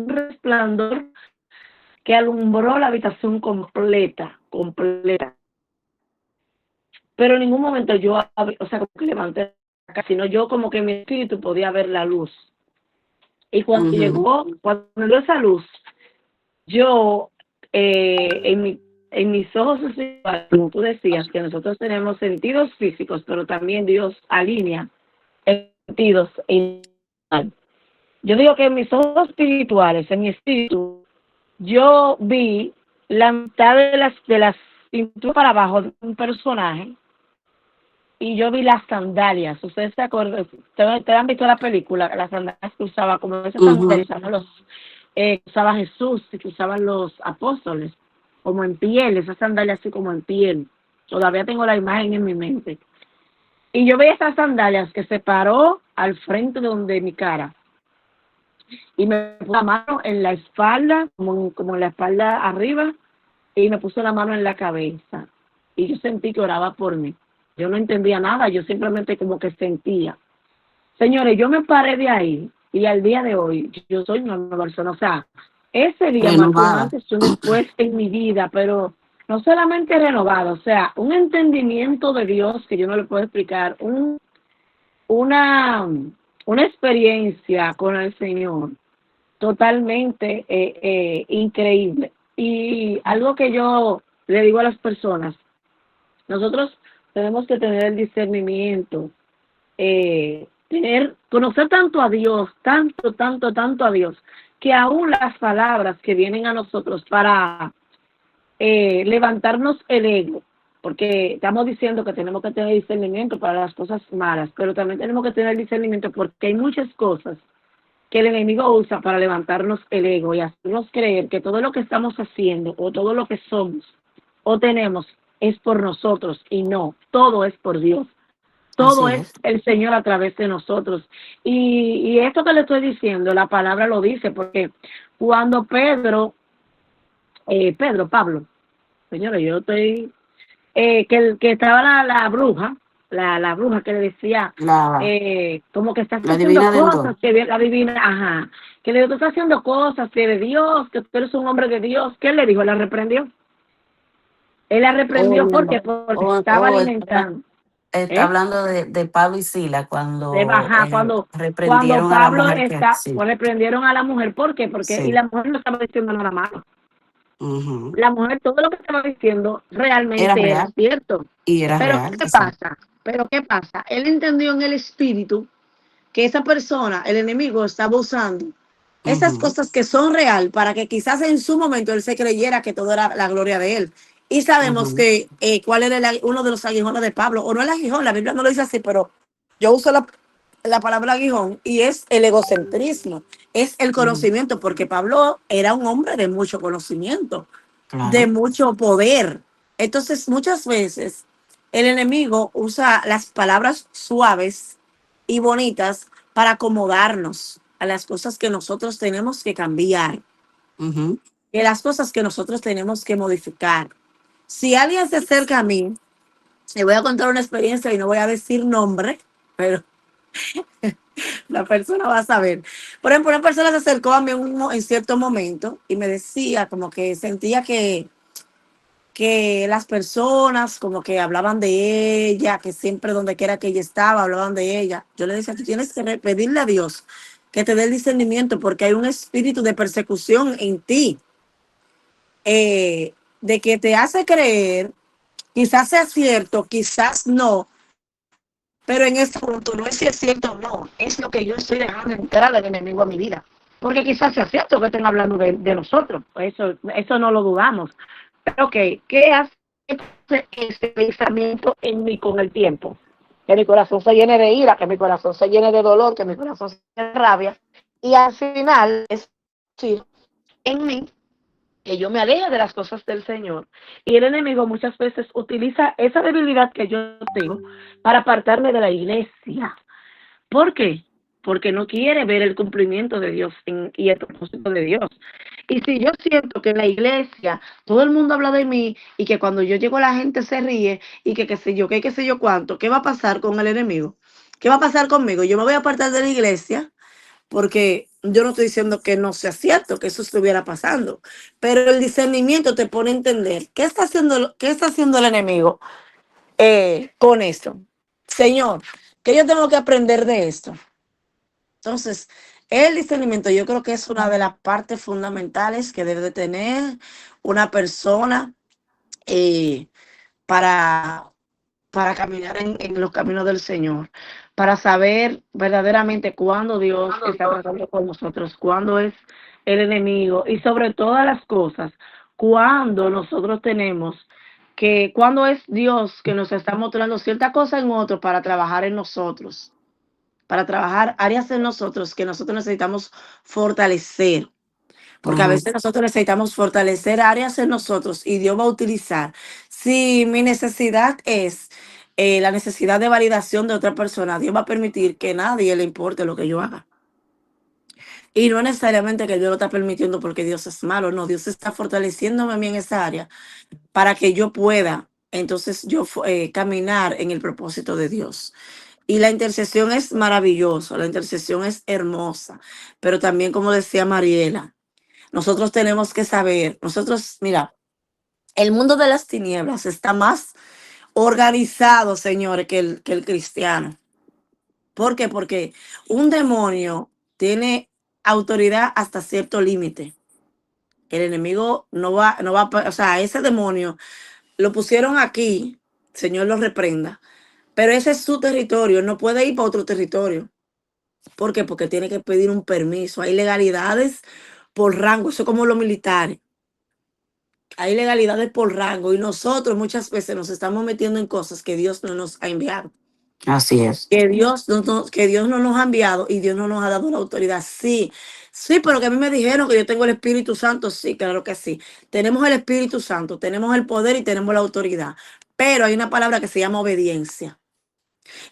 resplandor que alumbró la habitación completa. Pero en ningún momento yo, o sea, como que levanté la cara, sino yo como que mi espíritu podía ver la luz. Y cuando llegó esa luz, yo en mis ojos espirituales, como tú decías, que nosotros tenemos sentidos físicos, pero también Dios alinea sentidos. Yo digo que en mis ojos espirituales, en mi espíritu, yo vi la mitad de las cintura para abajo de un personaje y yo vi las sandalias. Ustedes se acuerdan, ustedes han visto la película, las sandalias que usaba, como esas sandalias que usaba Jesús y que usaban los apóstoles, como en piel, esas sandalias así como en piel. Todavía tengo la imagen en mi mente. Y yo vi esas sandalias que se paró al frente de donde mi cara y me puso la mano en la espalda, como en la espalda arriba, y me puso la mano en la cabeza. Y yo sentí que oraba por mí. Yo no entendía nada, yo simplemente como que sentía. Señores, yo me paré de ahí y al día de hoy yo soy una nueva persona. O sea, ese día marcó un Renovada. antes y un después en mi vida, pero no solamente renovado, o sea, un entendimiento de Dios que yo no le puedo explicar, una, una experiencia con el Señor totalmente increíble. Y algo que yo le digo a las personas, nosotros tenemos que tener el discernimiento, conocer tanto a Dios, tanto a Dios, que aún las palabras que vienen a nosotros para levantarnos el ego, porque estamos diciendo que tenemos que tener discernimiento para las cosas malas, pero también tenemos que tener discernimiento porque hay muchas cosas que el enemigo usa para levantarnos el ego y hacernos creer que todo lo que estamos haciendo o todo lo que somos o tenemos es por nosotros y no, todo es por Dios. Todo Así es es. el Señor a través de nosotros. Y esto que le estoy diciendo, la palabra lo dice, porque cuando Pablo, señores, yo estoy, que estaba la bruja, la bruja que le decía, La, como que estás la haciendo divina de cosas, Endor. que la divina, ajá, que le dijo, tú estás haciendo cosas, que de Dios, que tú eres un hombre de Dios. ¿Qué le dijo? La reprendió. Él la reprendió porque estaba alimentando. Está ¿Eh? hablando de Pablo y Sila cuando Ajá, cuando reprendieron a la Pablo mujer que sí, pues le prendieron a la mujer, ¿por qué? Porque, y sí. la mujer no estaba diciendo nada malo. Ujú. La mujer, todo lo que estaba diciendo Era realmente era real cierto. y era Pero real, ¿qué exacto. pasa? Él entendió en el espíritu que esa persona, el enemigo, estaba usando esas Ujú, cosas que son real para que quizás en su momento él se creyera que todo era la gloria de él. Y sabemos ujú, que cuál era uno de los aguijones de Pablo, o no el aguijón, la Biblia no lo dice así, pero yo uso la palabra aguijón y es el egocentrismo, es el ujú. conocimiento, porque Pablo era un hombre de mucho conocimiento, de Claro. mucho poder. Entonces, muchas veces el enemigo usa las palabras suaves y bonitas para acomodarnos a las cosas que nosotros tenemos que cambiar, Ujú. que las cosas que nosotros tenemos que modificar. Si alguien se acerca a mí, le voy a contar una experiencia y no voy a decir nombre, pero la persona va a saber. Por ejemplo, una persona se acercó a mí en cierto momento y me decía como que sentía que las personas como que hablaban de ella, que siempre donde quiera que ella estaba hablaban de ella. Yo le decía, tú tienes que pedirle a Dios que te dé el discernimiento porque hay un espíritu de persecución en ti, de que te hace creer, quizás sea cierto, quizás no, pero en este punto no es si es cierto o no, es lo que yo estoy dejando entrar del enemigo a mi vida. Porque quizás sea cierto que estén hablando de nosotros, eso no lo dudamos. Pero ok, ¿qué hace ese pensamiento en mí con el tiempo? Que mi corazón se llene de ira, que mi corazón se llene de dolor, que mi corazón se llene de rabia. Y al final es decir, en mí que yo me aleje de las cosas del Señor. Y el enemigo muchas veces utiliza esa debilidad que yo tengo para apartarme de la iglesia. ¿Por qué? Porque no quiere ver el cumplimiento de Dios y el propósito de Dios. Y si yo siento que en la iglesia todo el mundo habla de mí y que cuando yo llego la gente se ríe y que qué sé yo, qué sé yo cuánto, ¿qué va a pasar con el enemigo? ¿Qué va a pasar conmigo? Yo me voy a apartar de la iglesia porque yo no estoy diciendo que no sea cierto, que eso estuviera pasando, pero el discernimiento te pone a entender qué está haciendo el enemigo con esto. Señor, ¿qué yo tengo que aprender de esto? Entonces, el discernimiento yo creo que es una de las partes fundamentales que debe de tener una persona eh, para, para caminar en los caminos del Señor, para saber verdaderamente cuándo Dios está tratando con nosotros, cuándo es el enemigo y sobre todas las cosas, cuándo nosotros tenemos cuándo es Dios que nos está mostrando cierta cosa en otro para trabajar en nosotros, para trabajar áreas en nosotros que nosotros necesitamos fortalecer. Porque a Ujú. veces nosotros necesitamos fortalecer áreas en nosotros y Dios va a utilizar. Si mi necesidad es la necesidad de validación de otra persona, Dios va a permitir que a nadie le importe lo que yo haga. Y no necesariamente que Dios lo está permitiendo porque Dios es malo, no, Dios está fortaleciéndome a mí en esa área para que yo pueda entonces caminar en el propósito de Dios. Y la intercesión es maravillosa, la intercesión es hermosa, pero también como decía Mariela, nosotros tenemos que saber, nosotros, mira, el mundo de las tinieblas está más organizado, señores, que el cristiano. ¿Por qué? Porque un demonio tiene autoridad hasta cierto límite. El enemigo o sea, ese demonio lo pusieron aquí, Señor lo reprenda, pero ese es su territorio, no puede ir para otro territorio. ¿Por qué? Porque tiene que pedir un permiso. Hay legalidades por rango, eso es como los militares. Hay legalidades por rango y nosotros muchas veces nos estamos metiendo en cosas que Dios no nos ha enviado. Así es. Que Dios no nos ha enviado y Dios no nos ha dado la autoridad. Sí, sí, pero que a mí me dijeron que yo tengo el Espíritu Santo. Sí, claro que sí. Tenemos el Espíritu Santo, tenemos el poder y tenemos la autoridad. Pero hay una palabra que se llama obediencia.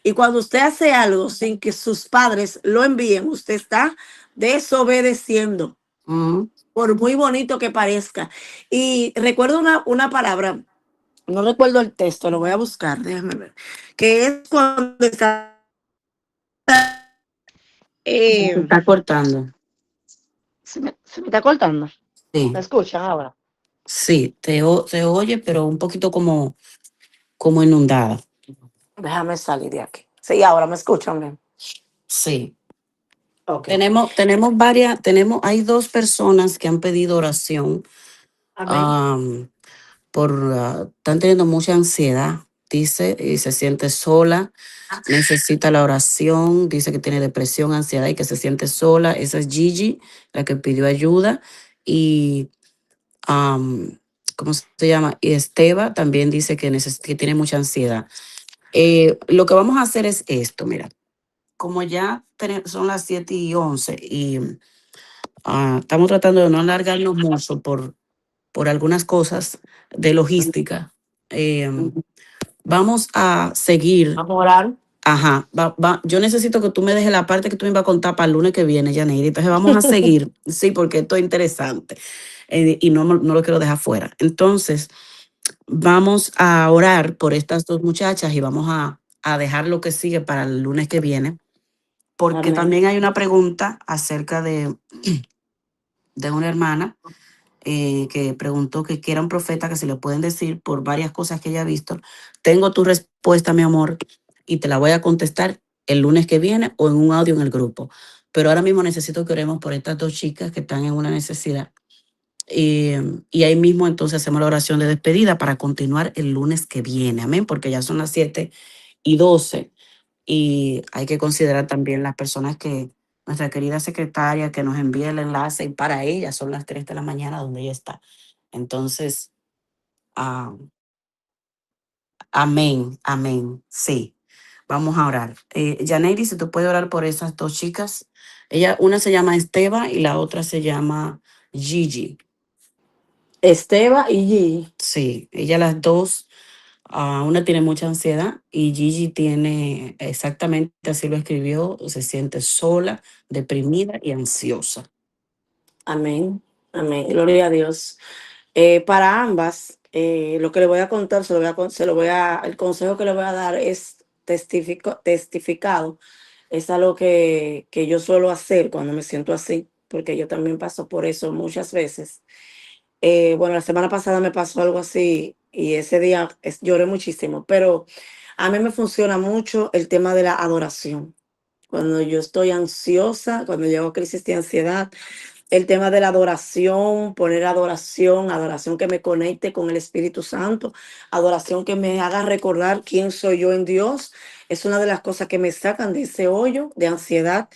Y cuando usted hace algo sin que sus padres lo envíen, usted está desobedeciendo, Ujú. por muy bonito que parezca. Y recuerdo una palabra, no recuerdo el texto, lo voy a buscar, déjame ver, que es cuando está, Se eh, está cortando. se me está cortando. ¿Me Sí, escuchan ahora? sí, te oye, pero un poquito como inundada. Déjame salir de aquí. Sí, ahora me escuchan bien. Sí. Ok. Hay dos personas que han pedido oración. Amén. Están teniendo mucha ansiedad, dice, y se siente sola, necesita la oración, dice que tiene depresión, ansiedad y que se siente sola. Esa es Gigi, la que pidió ayuda. Y, am, ¿cómo se llama? Y Esteba también dice que tiene mucha ansiedad. Lo que vamos a hacer es esto, mira, como ya son las 7:11 y estamos tratando de no alargarnos mucho por algunas cosas de logística. Vamos a seguir. Vamos a orar. Ajá, yo necesito que tú me dejes la parte que tú me vas a contar para el lunes que viene, Yaneiri. Entonces vamos a seguir, sí, porque esto es interesante y no lo quiero dejar fuera. Entonces, vamos a orar por estas dos muchachas y vamos a dejar lo que sigue para el lunes que viene, porque Amén. también hay una pregunta acerca de una hermana que preguntó que era un profeta, que se le pueden decir por varias cosas que ella ha visto. Tengo tu respuesta, mi amor, y te la voy a contestar el lunes que viene o en un audio en el grupo. Pero ahora mismo necesito que oremos por estas dos chicas que están en una necesidad. Y ahí mismo entonces hacemos la oración de despedida para continuar el lunes que viene. Amén, porque ya son las 7:12 y hay que considerar también las personas nuestra querida secretaria que nos envía el enlace y para ella son las 3 de la mañana donde ella está. Entonces, ah, amén, amén, sí. Vamos a orar. Yaneiri, si tú puedes orar por esas dos chicas. Una se llama Esteba y la otra se llama Gigi. Esteba y Gigi. Sí, ella las dos, una tiene mucha ansiedad y Gigi tiene, exactamente así lo escribió, se siente sola, deprimida y ansiosa. Amén. Amén. Gloria a Dios. Para ambas, lo que le voy a contar, el consejo que le voy a dar es testificado. Es algo que yo suelo hacer cuando me siento así, porque yo también paso por eso muchas veces. Bueno, la semana pasada me pasó algo así y ese día lloré muchísimo, pero a mí me funciona mucho el tema de la adoración. Cuando yo estoy ansiosa, cuando llego a crisis de ansiedad, el tema de la adoración, poner adoración que me conecte con el Espíritu Santo, adoración que me haga recordar quién soy yo en Dios, es una de las cosas que me sacan de ese hoyo de ansiedad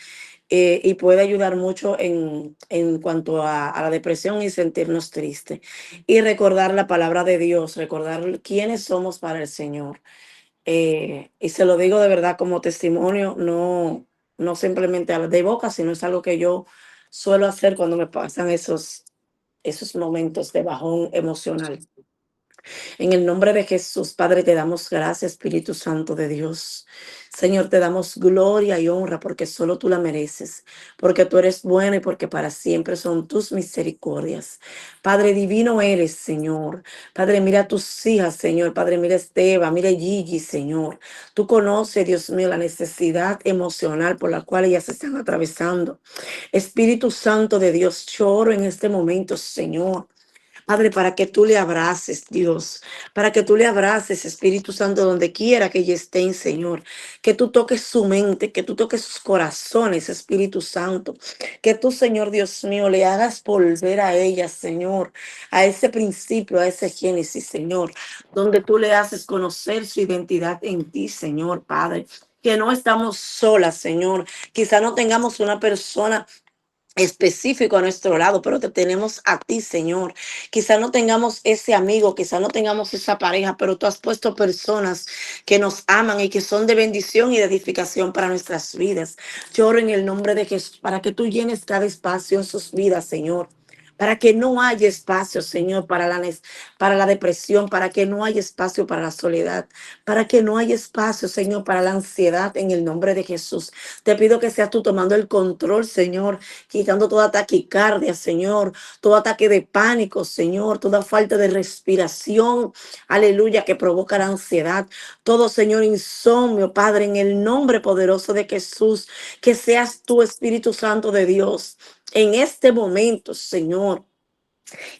y puede ayudar mucho en cuanto a la depresión y sentirnos tristes. Y recordar la palabra de Dios, recordar quiénes somos para el Señor. Y se lo digo de verdad como testimonio, no simplemente de boca, sino es algo que yo suelo hacer cuando me pasan esos momentos de bajón emocional. En el nombre de Jesús, Padre, te damos gracias, Espíritu Santo de Dios. Señor, te damos gloria y honra porque solo tú la mereces, porque tú eres bueno y porque para siempre son tus misericordias. Padre divino eres, Señor. Padre, mira a tus hijas, Señor. Padre, mira a Esteban, mira a Gigi, Señor. Tú conoces, Dios mío, la necesidad emocional por la cual ellas están atravesando. Espíritu Santo de Dios, lloro en este momento, Señor. Padre, para que tú le abraces, Dios, para que tú le abraces, Espíritu Santo, donde quiera que ella esté, Señor, que tú toques su mente, que tú toques sus corazones, Espíritu Santo, que tú, Señor Dios mío, le hagas volver a ella, Señor, a ese principio, a ese génesis, Señor, donde tú le haces conocer su identidad en ti, Señor, Padre. Que no estamos solas, Señor. Quizá no tengamos una persona específico a nuestro lado, pero te tenemos a ti, Señor. Quizá no tengamos ese amigo, quizá no tengamos esa pareja, pero tú has puesto personas que nos aman y que son de bendición y de edificación para nuestras vidas. Yo oro en el nombre de Jesús para que tú llenes cada espacio en sus vidas, Señor. Para que no haya espacio, Señor, para la depresión, para que no haya espacio para la soledad, para que no haya espacio, Señor, para la ansiedad en el nombre de Jesús. Te pido que seas tú tomando el control, Señor, quitando toda taquicardia, Señor, todo ataque de pánico, Señor, toda falta de respiración, aleluya, que provoca la ansiedad, todo, Señor, insomnio, Padre, en el nombre poderoso de Jesús, que seas tú, Espíritu Santo de Dios, en este momento, Señor.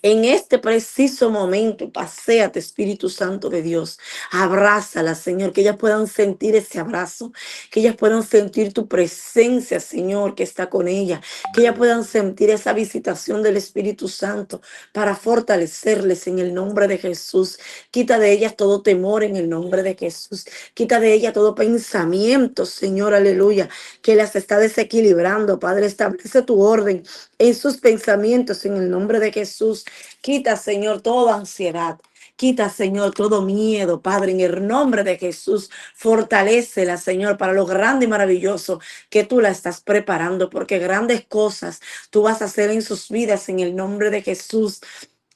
En este preciso momento, paséate, Espíritu Santo de Dios. Abrázala, Señor, que ellas puedan sentir ese abrazo, que ellas puedan sentir tu presencia, Señor, que está con ella, que ellas puedan sentir esa visitación del Espíritu Santo para fortalecerles en el nombre de Jesús. Quita de ellas todo temor en el nombre de Jesús. Quita de ellas todo pensamiento, Señor, aleluya, que las está desequilibrando. Padre, establece tu orden en sus pensamientos en el nombre de Jesús. Quita, Señor, toda ansiedad. Quita, Señor, todo miedo, Padre, en el nombre de Jesús. Fortalécela, Señor, para lo grande y maravilloso que tú la estás preparando, porque grandes cosas tú vas a hacer en sus vidas en el nombre de Jesús.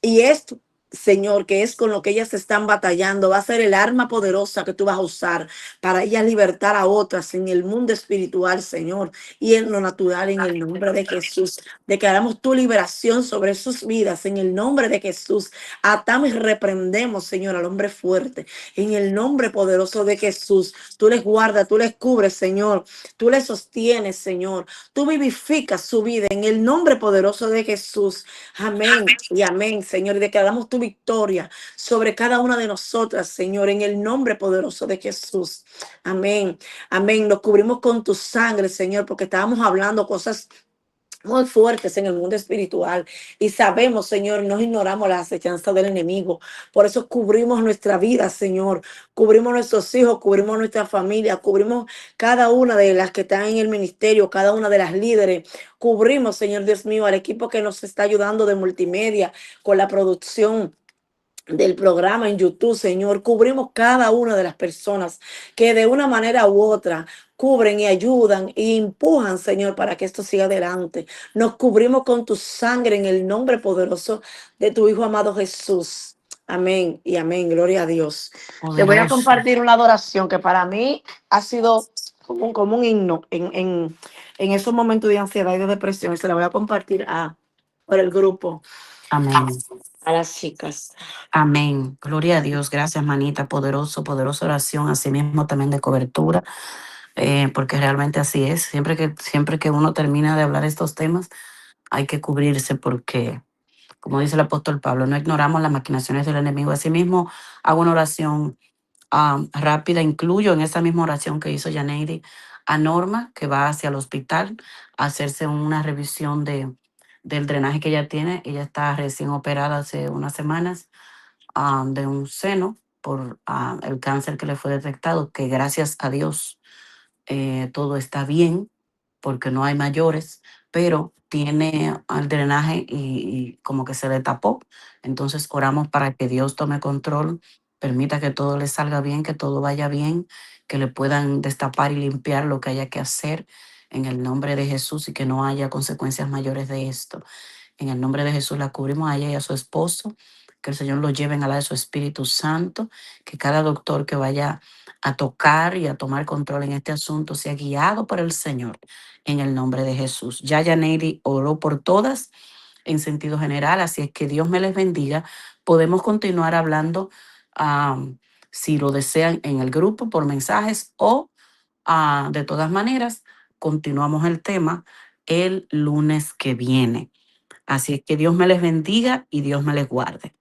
Y esto, Señor, que es con lo que ellas están batallando, va a ser el arma poderosa que tú vas a usar para ellas libertar a otras en el mundo espiritual, Señor, y en lo natural, en el nombre de Jesús. Declaramos tu liberación sobre sus vidas en el nombre de Jesús. Atamos y reprendemos, Señor, al hombre fuerte en el nombre poderoso de Jesús. Tú les guardas, tú les cubres, Señor. Tú les sostienes, Señor. Tú vivificas su vida en el nombre poderoso de Jesús. Amén y amén, Señor. Y declaramos tu victoria sobre cada una de nosotras, Señor, en el nombre poderoso de Jesús. Amén. Amén. Nos cubrimos con tu sangre, Señor, porque estábamos hablando cosas muy fuertes en el mundo espiritual y sabemos, Señor, no ignoramos las acechanzas del enemigo. Por eso cubrimos nuestra vida, Señor, cubrimos nuestros hijos, cubrimos nuestra familia, cubrimos cada una de las que están en el ministerio, cada una de las líderes, cubrimos, Señor Dios mío, al equipo que nos está ayudando de multimedia con la producción del programa en YouTube, Señor. Cubrimos cada una de las personas que de una manera u otra cubren y ayudan y empujan, Señor, para que esto siga adelante. Nos cubrimos con tu sangre en el nombre poderoso de tu Hijo amado Jesús. Amén y amén. Gloria a Dios. Te voy a Poderoso. compartir una adoración que para mí ha sido como un himno en esos momentos de ansiedad y de depresión. Y se la voy a compartir por el grupo Amén. a las chicas. Amén. Gloria a Dios. Gracias, manita. Poderoso, poderosa oración. Asimismo también de cobertura, porque realmente así es. Siempre que uno termina de hablar estos temas, hay que cubrirse porque, como dice el apóstol Pablo, no ignoramos las maquinaciones del enemigo. Asimismo, hago una oración rápida. Incluyo en esa misma oración que hizo Yaneidi a Norma, que va hacia el hospital a hacerse una revisión del drenaje que ella tiene. Ella está recién operada hace unas semanas de un seno por el cáncer que le fue detectado, que gracias a Dios todo está bien porque no hay mayores, pero tiene el drenaje y como que se le tapó. Entonces oramos para que Dios tome control, permita que todo le salga bien, que todo vaya bien, que le puedan destapar y limpiar lo que haya que hacer en el nombre de Jesús y que no haya consecuencias mayores de esto. En el nombre de Jesús la cubrimos a ella y a su esposo que el Señor lo lleve en ala de su Espíritu Santo, que cada doctor que vaya a tocar y a tomar control en este asunto sea guiado por el Señor en el nombre de Jesús. Ya Yaneli oró por todas en sentido general, así es que Dios me les bendiga. Podemos continuar hablando, si lo desean, en el grupo por mensajes o de todas maneras, continuamos el tema el lunes que viene. Así es que Dios me les bendiga y Dios me les guarde.